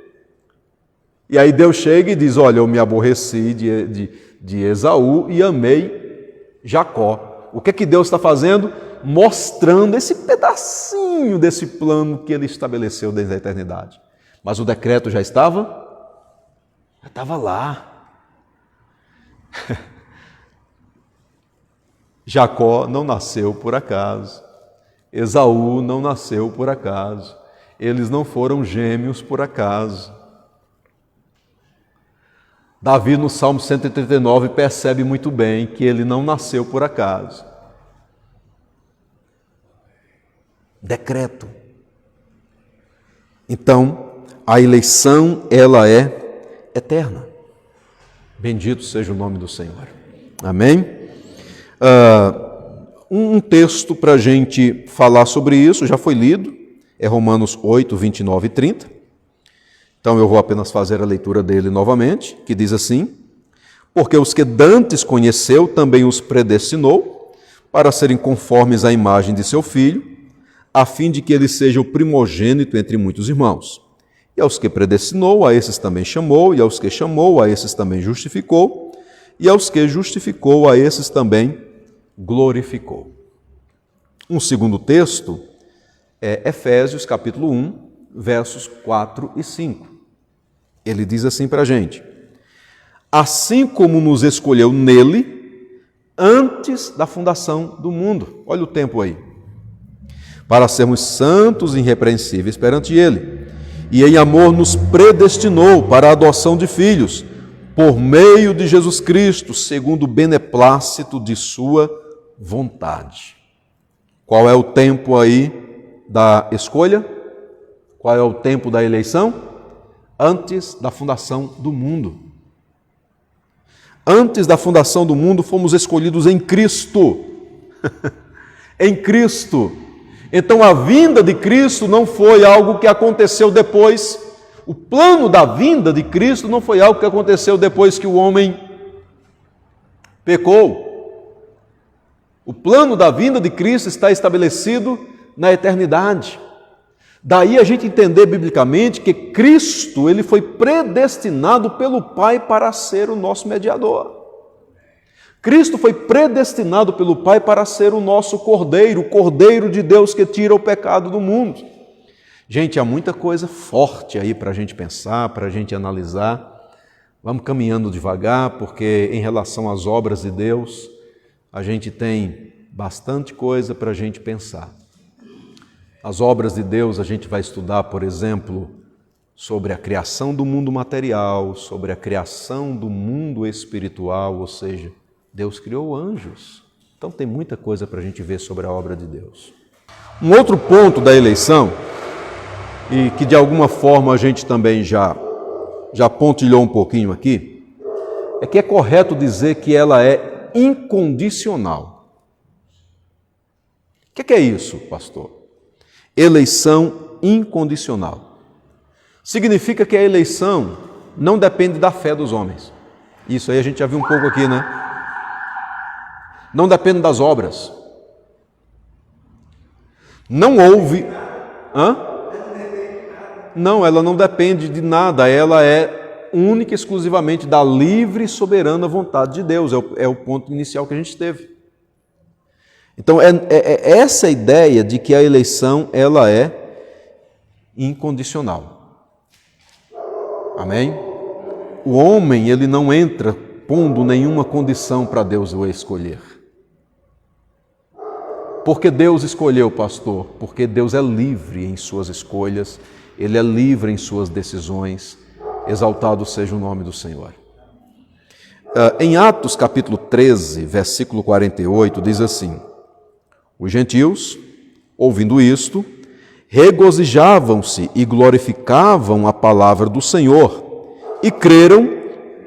E aí Deus chega e diz, olha, eu me aborreci de Esaú e amei Jacó. O que é que Deus está fazendo? Mostrando esse pedacinho desse plano que Ele estabeleceu desde a eternidade. Mas o decreto já estava? Já estava lá. Jacó não nasceu por acaso. Esaú não nasceu por acaso. Eles não foram gêmeos por acaso. Davi, no Salmo 139, percebe muito bem que ele não nasceu por acaso. Decreto. Então, a eleição, ela é eterna. Bendito seja o nome do Senhor. Amém? Um texto para a gente falar sobre isso, já foi lido, é Romanos 8, 29 e 30. Então eu vou apenas fazer a leitura dele novamente, que diz assim: porque os que dantes conheceu, também os predestinou, para serem conformes à imagem de seu Filho, a fim de que ele seja o primogênito entre muitos irmãos. E aos que predestinou, a esses também chamou, e aos que chamou, a esses também justificou, e aos que justificou, a esses também glorificou. Um segundo texto é Efésios capítulo 1, versos 4 e 5. Ele diz assim para a gente: assim como nos escolheu nele, antes da fundação do mundo. Olha o tempo aí. Para sermos santos e irrepreensíveis perante ele. E em amor nos predestinou para a adoção de filhos, por meio de Jesus Cristo, segundo o beneplácito de sua vontade. Qual é o tempo aí da escolha? Qual é o tempo da eleição? Antes da fundação do mundo. Antes da fundação do mundo fomos escolhidos em Cristo. Em Cristo. Então a vinda de Cristo não foi algo que aconteceu depois. O plano da vinda de Cristo não foi algo que aconteceu depois que o homem pecou. O plano da vinda de Cristo está estabelecido na eternidade. Daí a gente entender biblicamente que Cristo, ele foi predestinado pelo Pai para ser o nosso mediador. Cristo foi predestinado pelo Pai para ser o nosso Cordeiro, o Cordeiro de Deus que tira o pecado do mundo. Gente, há muita coisa forte aí para a gente pensar, para a gente analisar. Vamos caminhando devagar, porque em relação às obras de Deus, a gente tem bastante coisa para a gente pensar. As obras de Deus a gente vai estudar, por exemplo, sobre a criação do mundo material, sobre a criação do mundo espiritual, ou seja, Deus criou anjos. Então tem muita coisa para a gente ver sobre a obra de Deus. Um outro ponto da eleição, e que de alguma forma a gente também já pontilhou um pouquinho aqui, é que é correto dizer que ela é incondicional. O que é isso, pastor? Eleição incondicional. Significa que a eleição não depende da fé dos homens. Isso aí a gente já viu um pouco aqui, né? Não depende das obras. Não houve... Não, ela não depende de nada. Ela é única e exclusivamente da livre e soberana vontade de Deus. É o ponto inicial que a gente teve. Então, é essa ideia de que a eleição, ela é incondicional. Amém? O homem, ele não entra pondo nenhuma condição para Deus o escolher. Porque Deus escolheu, pastor? Porque Deus é livre em suas escolhas, Ele é livre em suas decisões. Exaltado seja o nome do Senhor. Em Atos capítulo 13, versículo 48, diz assim: os gentios, ouvindo isto, regozijavam-se e glorificavam a palavra do Senhor, e creram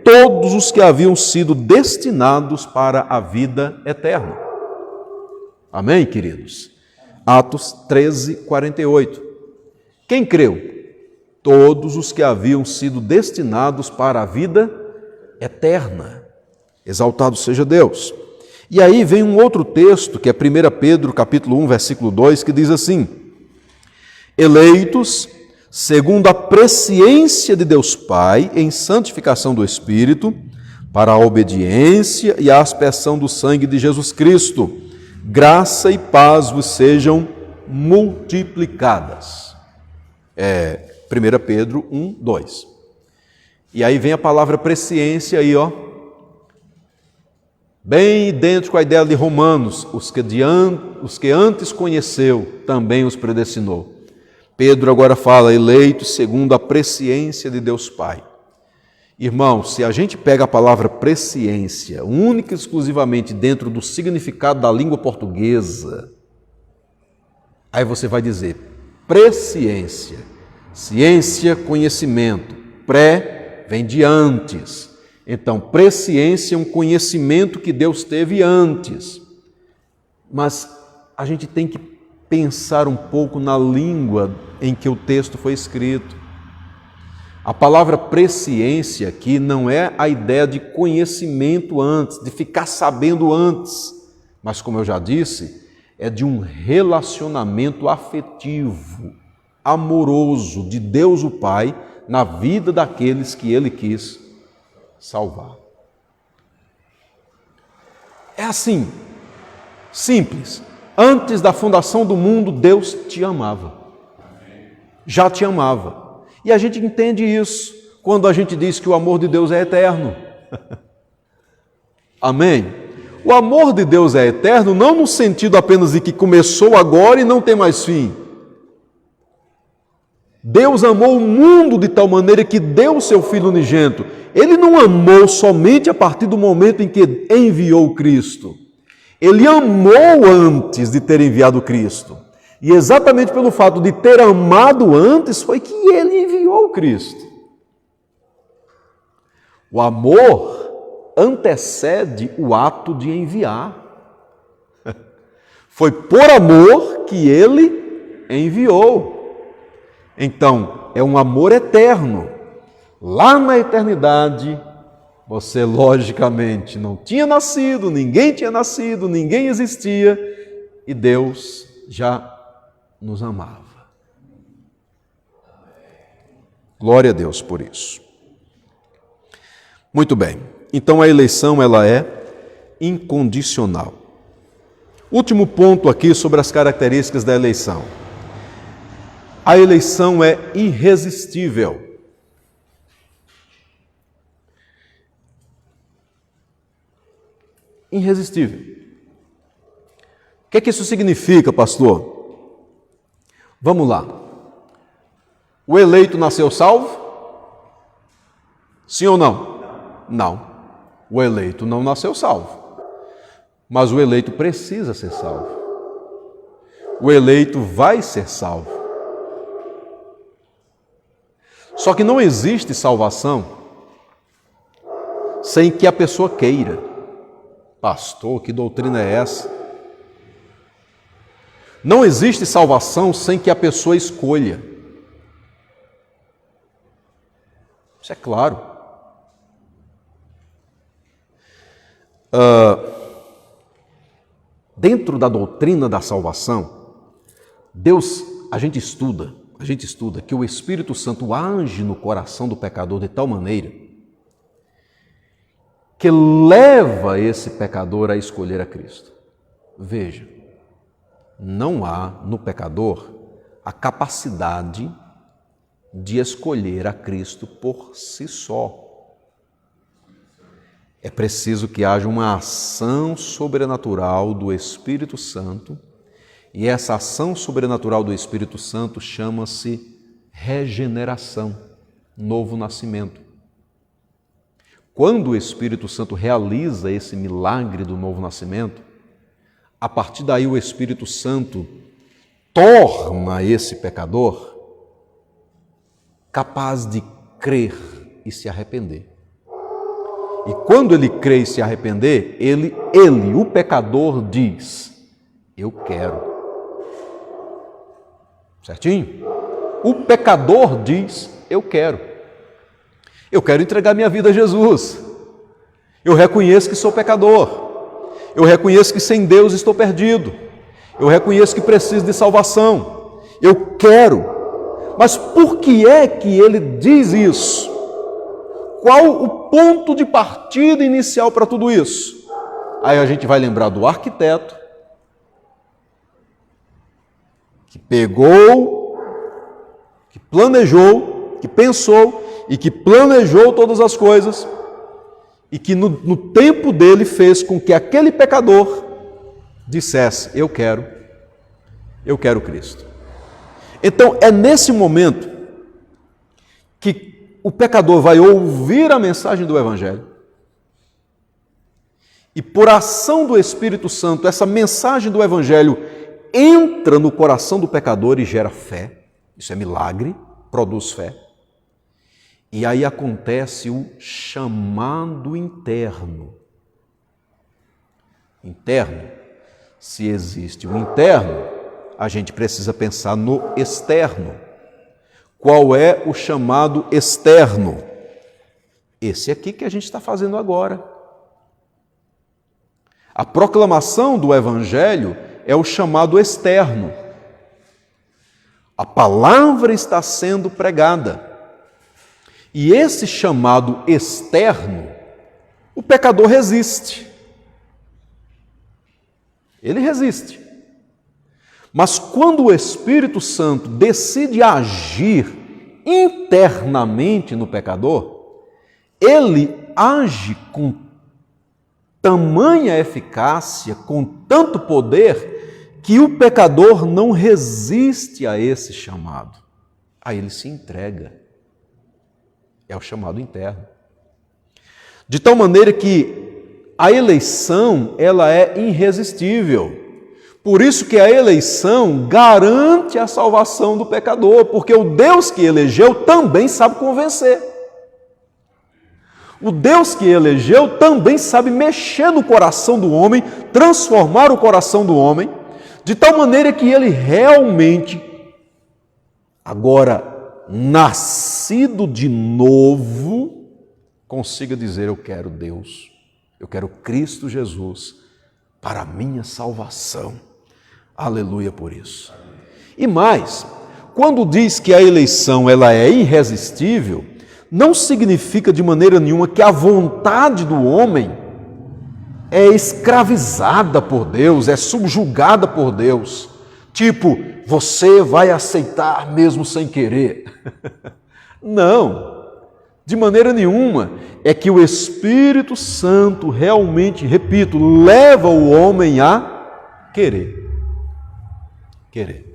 todos os que haviam sido destinados para a vida eterna. Amém, queridos? Atos 13, 48. Quem creu? Todos os que haviam sido destinados para a vida eterna. Exaltado seja Deus. E aí vem um outro texto, que é 1 Pedro, capítulo 1, versículo 2, que diz assim: eleitos segundo a presciência de Deus Pai, em santificação do Espírito, para a obediência e a aspersão do sangue de Jesus Cristo, graça e paz vos sejam multiplicadas. 1 Pedro 1, 2. E aí vem a palavra presciência aí, ó. bem idêntico com a ideia de Romanos, os que antes conheceu, também os predestinou. Pedro agora fala, eleitos segundo a presciência de Deus Pai. Irmão, se a gente pega a palavra presciência, única e exclusivamente dentro do significado da língua portuguesa, aí você vai dizer, presciência, ciência, conhecimento, pré vem de antes. Então, presciência é um conhecimento que Deus teve antes. Mas a gente tem que pensar um pouco na língua em que o texto foi escrito. A palavra presciência aqui não é a ideia de conhecimento antes, de ficar sabendo antes, mas, como eu já disse, é de um relacionamento afetivo, amoroso de Deus o Pai na vida daqueles que Ele quis salvar. É assim, simples. Antes da fundação do mundo, Deus te amava. Já te amava. E a gente entende isso quando a gente diz que o amor de Deus é eterno. Amém? O amor de Deus é eterno não no sentido apenas de que começou agora e não tem mais fim. Deus amou o mundo de tal maneira que deu o seu Filho unigênito. Ele não amou somente a partir do momento em que enviou Cristo. Ele amou antes de ter enviado Cristo. E exatamente pelo fato de ter amado antes foi que Ele enviou Cristo. O amor antecede o ato de enviar. Foi por amor que Ele enviou. Então, é um amor eterno. Lá na eternidade, você logicamente não tinha nascido, ninguém existia, e Deus já nos amava. Glória a Deus por isso. Muito bem, então a eleição ela é incondicional. Último ponto aqui sobre as características da eleição. A eleição é irresistível. Irresistível. O que é que isso significa, pastor? Vamos lá. O eleito nasceu salvo? Sim ou não? Não. O eleito não nasceu salvo. Mas o eleito precisa ser salvo. O eleito vai ser salvo. Só que não existe salvação sem que a pessoa queira. Pastor, que doutrina é essa? Não existe salvação sem que a pessoa escolha. Isso é claro. Dentro da doutrina da salvação, Deus, a gente estuda que o Espírito Santo age no coração do pecador de tal maneira que leva esse pecador a escolher a Cristo. Veja, não há no pecador a capacidade de escolher a Cristo por si só. É preciso que haja uma ação sobrenatural do Espírito Santo, e essa ação sobrenatural do Espírito Santo chama-se regeneração, novo nascimento. Quando o Espírito Santo realiza esse milagre do novo nascimento, a partir daí o Espírito Santo torna esse pecador capaz de crer e se arrepender. E quando ele crê e se arrepender, ele, o pecador, diz: eu quero. Certinho? O pecador diz: eu quero. Eu quero entregar minha vida a Jesus. Eu reconheço que sou pecador. Eu reconheço que sem Deus estou perdido. Eu reconheço que preciso de salvação. Eu quero. Mas por que é que ele diz isso? Qual o ponto de partida inicial para tudo isso? Aí a gente vai lembrar do arquiteto, que pegou, que planejou, que pensou e que planejou todas as coisas, e que no tempo dele fez com que aquele pecador dissesse: eu quero Cristo. Então é nesse momento que o pecador vai ouvir a mensagem do Evangelho e, por ação do Espírito Santo, essa mensagem do Evangelho entra no coração do pecador e gera fé. Isso é milagre, produz fé. E aí acontece o chamado interno. Interno. Se existe o interno, a gente precisa pensar no externo. Qual é o chamado externo? Esse aqui que a gente está fazendo agora. A proclamação do Evangelho é o chamado externo. A palavra está sendo pregada. E esse chamado externo, o pecador resiste. Ele resiste. Mas quando o Espírito Santo decide agir internamente no pecador, ele age com tamanha eficácia, com tanto poder, que o pecador não resiste a esse chamado. Aí ele se entrega. É o chamado interno. De tal maneira que a eleição, ela é irresistível. Por isso que a eleição garante a salvação do pecador, porque o Deus que elegeu também sabe convencer. O Deus que elegeu também sabe mexer no coração do homem, transformar o coração do homem, de tal maneira que ele realmente, agora nascido de novo, consiga dizer: eu quero Deus, eu quero Cristo Jesus para a minha salvação. Aleluia por isso. E mais, quando diz que a eleição ela é irresistível, não significa de maneira nenhuma que a vontade do homem é escravizada por Deus, é subjugada por Deus. Tipo, você vai aceitar mesmo sem querer. Não, de maneira nenhuma. É que o Espírito Santo realmente, repito, leva o homem a querer. Querer.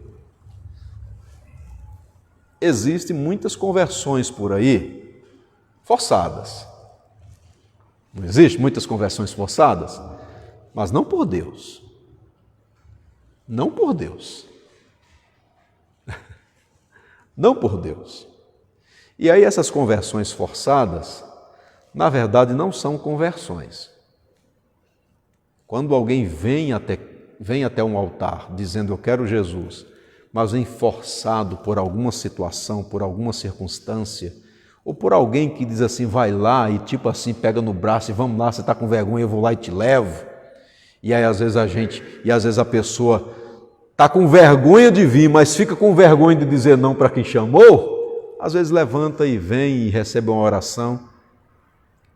Existem muitas conversões por aí forçadas. Não existe muitas conversões forçadas? Mas não por Deus. Não por Deus. Não por Deus. E aí essas conversões forçadas, na verdade, não são conversões. Quando alguém vem até um altar dizendo: eu quero Jesus, mas vem forçado por alguma situação, por alguma circunstância, ou por alguém que diz assim: vai lá, e tipo assim, pega no braço e vamos lá, você está com vergonha, eu vou lá e te levo. E aí às vezes a pessoa está com vergonha de vir, mas fica com vergonha de dizer não para quem chamou, às vezes levanta e vem e recebe uma oração.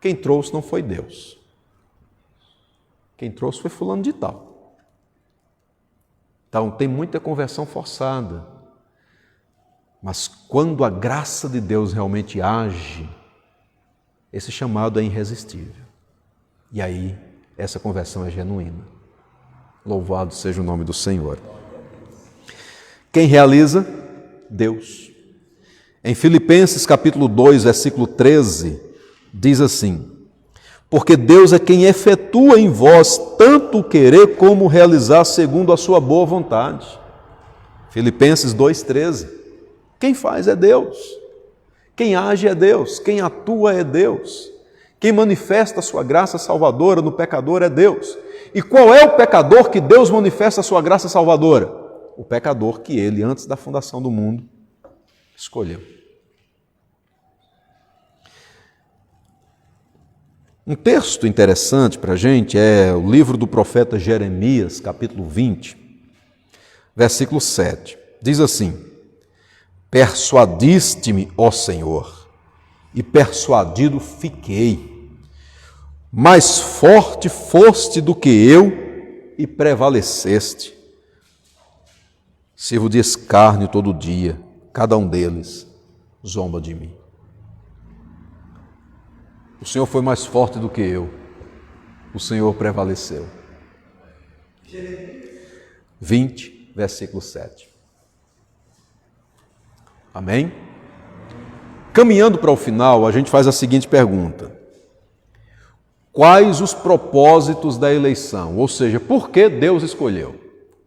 Quem trouxe não foi Deus. Quem trouxe foi fulano de tal. Então tem muita conversão forçada. Mas quando a graça de Deus realmente age, esse chamado é irresistível. E aí, essa conversão é genuína. Louvado seja o nome do Senhor. Quem realiza? Deus. Em Filipenses capítulo 2, versículo 13, diz assim: porque Deus é quem efetua em vós tanto o querer como o realizar segundo a sua boa vontade. Filipenses 2,13. Quem faz é Deus. Quem age é Deus. Quem atua é Deus. Quem manifesta a sua graça salvadora no pecador é Deus. E qual é o pecador que Deus manifesta a sua graça salvadora? O pecador que Ele, antes da fundação do mundo, escolheu. Um texto interessante para a gente é o livro do profeta Jeremias, capítulo 20, versículo 7. Diz assim: persuadiste-me, ó Senhor, e persuadido fiquei. Mais forte foste do que eu e prevaleceste. Sirvo de escárnio todo dia, cada um deles zomba de mim. O Senhor foi mais forte do que eu. O Senhor prevaleceu. 20, versículo 7. Amém? Caminhando para o final, a gente faz a seguinte pergunta: quais os propósitos da eleição? Ou seja, por que Deus escolheu?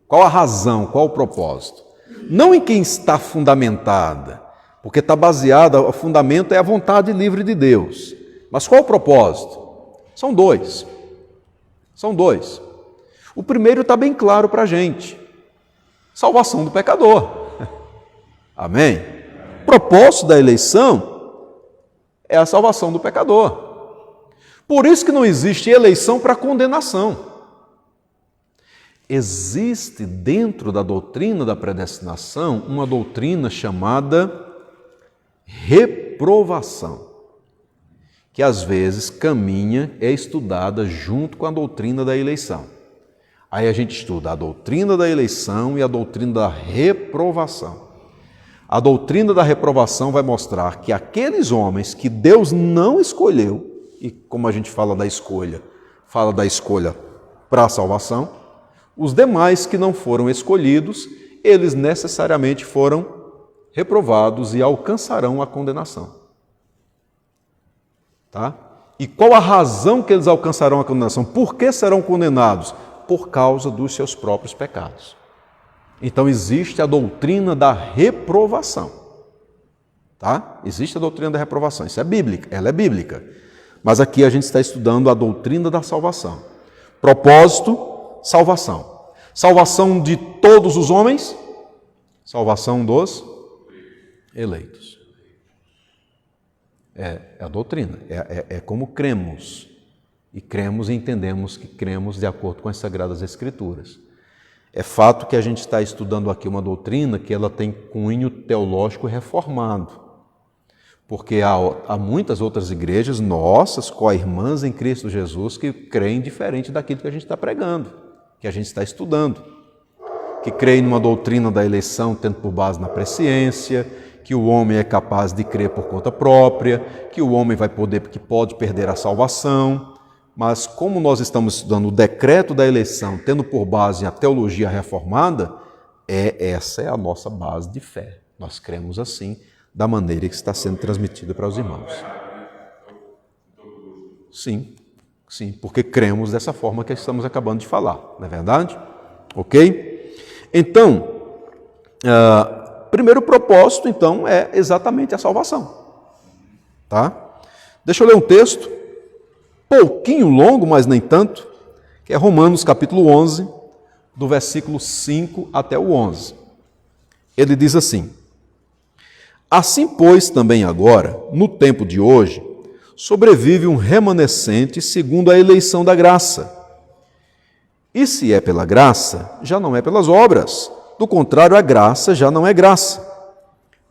Qual a razão, qual o propósito? Não em quem está fundamentada, porque está baseada, o fundamento é a vontade livre de Deus. Mas qual o propósito? São dois. São dois. O primeiro está bem claro para a gente: salvação do pecador. Amém? O propósito da eleição é a salvação do pecador. Por isso que não existe eleição para condenação. Existe dentro da doutrina da predestinação uma doutrina chamada reprovação, que às vezes caminha, é estudada junto com a doutrina da eleição. Aí a gente estuda a doutrina da eleição e a doutrina da reprovação. A doutrina da reprovação vai mostrar que aqueles homens que Deus não escolheu, e como a gente fala da escolha para a salvação, os demais que não foram escolhidos, eles necessariamente foram reprovados e alcançarão a condenação. Tá? E qual a razão que eles alcançarão a condenação? Por que serão condenados? Por causa dos seus próprios pecados. Então existe a doutrina da reprovação. Tá? Existe a doutrina da reprovação, isso é bíblica, ela é bíblica. Mas aqui a gente está estudando a doutrina da salvação. Propósito, salvação. Salvação de todos os homens, salvação dos eleitos. É a doutrina, é como cremos. E cremos e entendemos que cremos de acordo com as Sagradas Escrituras. É fato que a gente está estudando aqui uma doutrina que ela tem cunho teológico reformado. Porque há muitas outras igrejas, nossas, co-irmãs em Cristo Jesus, que creem diferente daquilo que a gente está pregando, que a gente está estudando. Que creem numa doutrina da eleição, tendo por base na presciência, que o homem é capaz de crer por conta própria, que o homem que pode perder a salvação. Mas como nós estamos estudando o decreto da eleição, tendo por base a teologia reformada, essa é a nossa base de fé. Nós cremos assim, da maneira que está sendo transmitida para os irmãos. Sim, porque cremos dessa forma que estamos acabando de falar, não é verdade? Ok? Então, primeiro propósito, então, é exatamente a salvação. Tá? Deixa eu ler um texto, pouquinho longo, mas nem tanto, que é Romanos capítulo 11, do versículo 5 até o 11. Ele diz assim: assim, pois, também agora, no tempo de hoje, sobrevive um remanescente segundo a eleição da graça. E se é pela graça, já não é pelas obras. Do contrário, a graça já não é graça.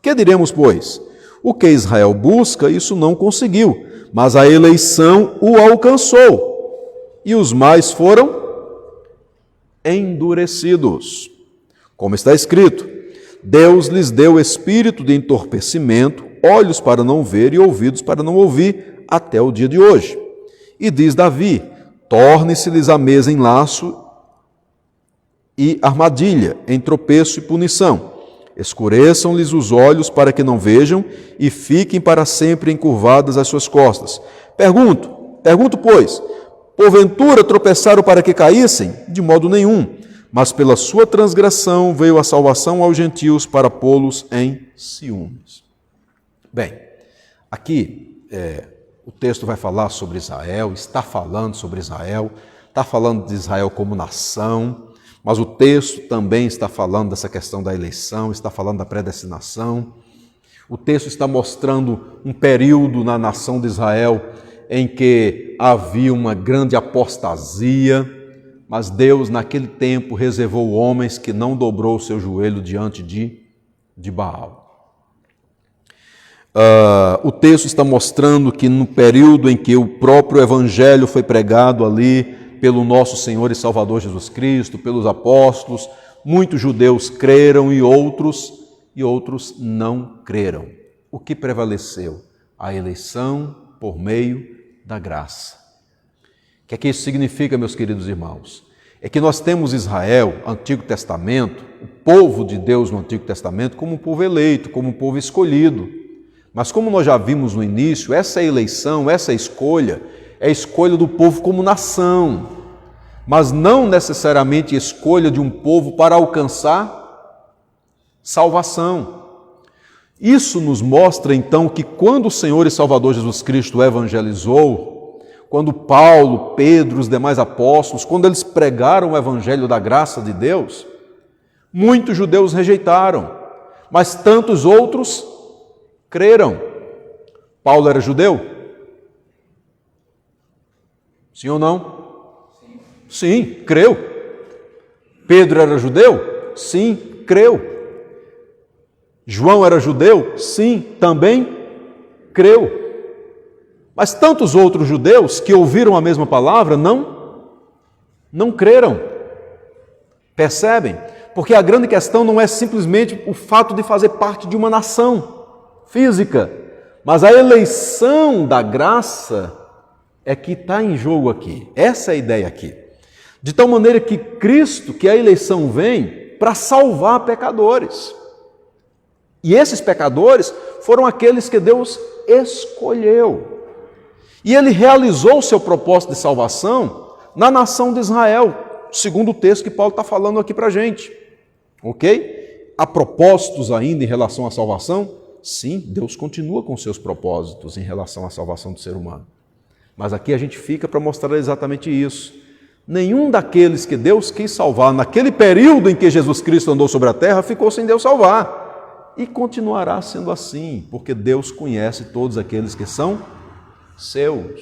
Que diremos, pois? O que Israel busca, isso não conseguiu, mas a eleição o alcançou, e os mais foram endurecidos. Como está escrito: Deus lhes deu espírito de entorpecimento, olhos para não ver e ouvidos para não ouvir, até o dia de hoje. E diz Davi: torne-se-lhes a mesa em laço e armadilha, em tropeço e punição. Escureçam-lhes os olhos para que não vejam e fiquem para sempre encurvadas as suas costas. Pergunto, pois, porventura tropeçaram para que caíssem? De modo nenhum. Mas pela sua transgressão veio a salvação aos gentios para pô-los em ciúmes. Bem, aqui o texto vai falar sobre Israel, está falando sobre Israel, está falando de Israel como nação, mas o texto também está falando dessa questão da eleição, está falando da predestinação. O texto está mostrando um período na nação de Israel em que havia uma grande apostasia, mas Deus naquele tempo reservou homens que não dobrou o seu joelho diante de Baal. O texto está mostrando que no período em que o próprio evangelho foi pregado ali pelo nosso Senhor e Salvador Jesus Cristo, pelos apóstolos, muitos judeus creram e outros não creram. O que prevaleceu? A eleição por meio da graça. O que é que isso significa, meus queridos irmãos? É que nós temos Israel, Antigo Testamento, o povo de Deus no Antigo Testamento, como um povo eleito, como um povo escolhido. Mas como nós já vimos no início, essa eleição, essa escolha, é a escolha do povo como nação, mas não necessariamente escolha de um povo para alcançar salvação. Isso nos mostra então que quando o Senhor e Salvador Jesus Cristo evangelizou, quando Paulo, Pedro, os demais apóstolos, quando eles pregaram o evangelho da graça de Deus, muitos judeus rejeitaram, mas tantos outros creram. Paulo era judeu? Sim ou não? Sim, creu. Pedro era judeu? Sim, creu. João era judeu? Sim, também creu. Mas tantos outros judeus que ouviram a mesma palavra não creram. Percebem? Porque a grande questão não é simplesmente o fato de fazer parte de uma nação física, mas a eleição da graça é que está em jogo aqui. Essa é a ideia aqui. De tal maneira que Cristo, que a eleição vem para salvar pecadores. E esses pecadores foram aqueles que Deus escolheu. E Ele realizou o seu propósito de salvação na nação de Israel, segundo o texto que Paulo está falando aqui para a gente. Ok? Há propósitos ainda em relação à salvação? Sim, Deus continua com seus propósitos em relação à salvação do ser humano. Mas aqui a gente fica para mostrar exatamente isso. Nenhum daqueles que Deus quis salvar naquele período em que Jesus Cristo andou sobre a terra ficou sem Deus salvar. E continuará sendo assim, porque Deus conhece todos aqueles que são seus.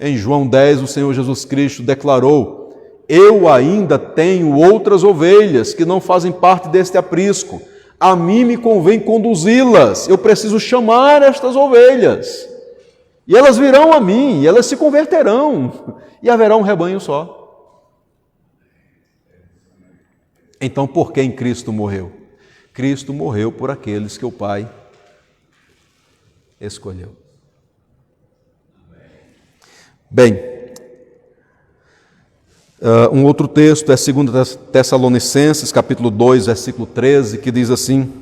Em João 10, o Senhor Jesus Cristo declarou: eu ainda tenho outras ovelhas que não fazem parte deste aprisco. A mim me convém conduzi-las. Eu preciso chamar estas ovelhas. E elas virão a mim, e elas se converterão, e haverá um rebanho só. Então, por quem Cristo morreu? Cristo morreu por aqueles que o Pai escolheu. Bem, um outro texto é 2 Tessalonicenses, capítulo 2, versículo 13, que diz assim: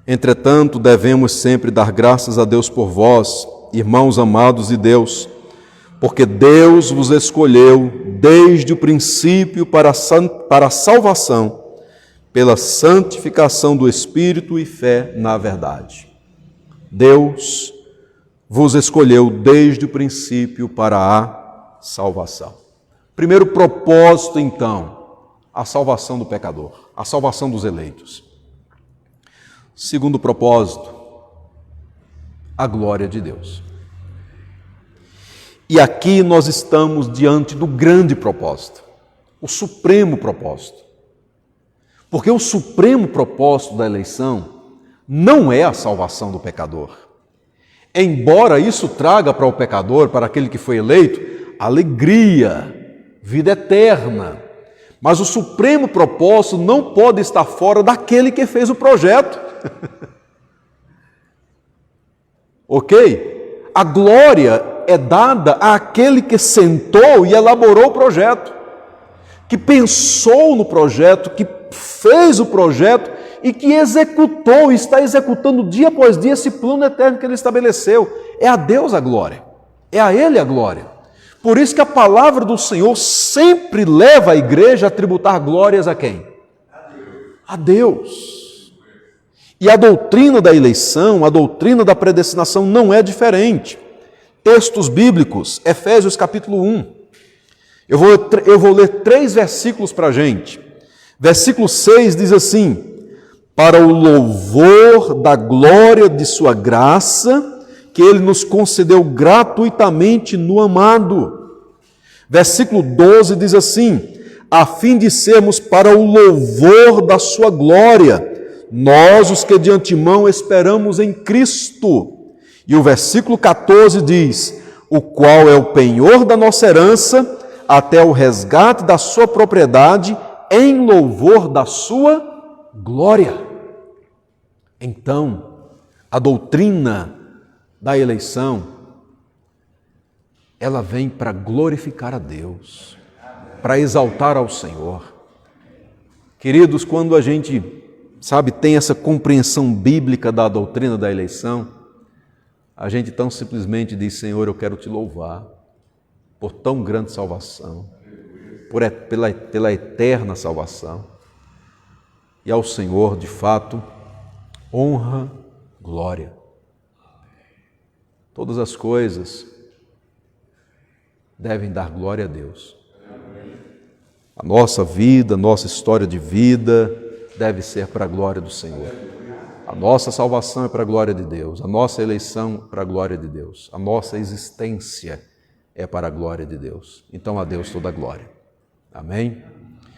entretanto, devemos sempre dar graças a Deus por vós, irmãos amados de Deus, porque Deus vos escolheu desde o princípio para a salvação, pela santificação do Espírito e fé na verdade. Deus vos escolheu desde o princípio para a salvação. Primeiro propósito, então, a salvação do pecador, a salvação dos eleitos. Segundo propósito, a glória de Deus. E aqui nós estamos diante do grande propósito, o supremo propósito. Porque o supremo propósito da eleição não é a salvação do pecador. Embora isso traga para o pecador, para aquele que foi eleito, alegria, vida eterna. Mas o supremo propósito não pode estar fora daquele que fez o projeto. Ok? A glória é dada àquele que sentou e elaborou o projeto, que pensou no projeto, que fez o projeto e que executou, está executando dia após dia esse plano eterno que Ele estabeleceu. É a Deus a glória, é a Ele a glória. Por isso que a palavra do Senhor sempre leva a igreja a tributar glórias a quem? A Deus. E a doutrina da eleição, a doutrina da predestinação não é diferente. Textos bíblicos, Efésios capítulo 1. Eu vou ler 3 versículos para a gente. Versículo 6 diz assim: para o louvor da glória de sua graça, que Ele nos concedeu gratuitamente no amado. Versículo 12 diz assim: a fim de sermos para o louvor da sua glória, nós os que de antemão esperamos em Cristo. E o versículo 14 diz: o qual é o penhor da nossa herança, até o resgate da sua propriedade, em louvor da sua glória. Então, a doutrina da eleição ela vem para glorificar a Deus, para exaltar ao Senhor. Queridos, quando a gente, tem essa compreensão bíblica da doutrina da eleição, a gente tão simplesmente diz: Senhor, eu quero te louvar por tão grande salvação, pela eterna salvação. E ao Senhor, de fato, honra, glória. Todas as coisas devem dar glória a Deus. A nossa vida, a nossa história de vida deve ser para a glória do Senhor. A nossa salvação é para a glória de Deus. A nossa eleição é para a glória de Deus. A nossa existência é para a glória de Deus. Então a Deus toda a glória. Amém?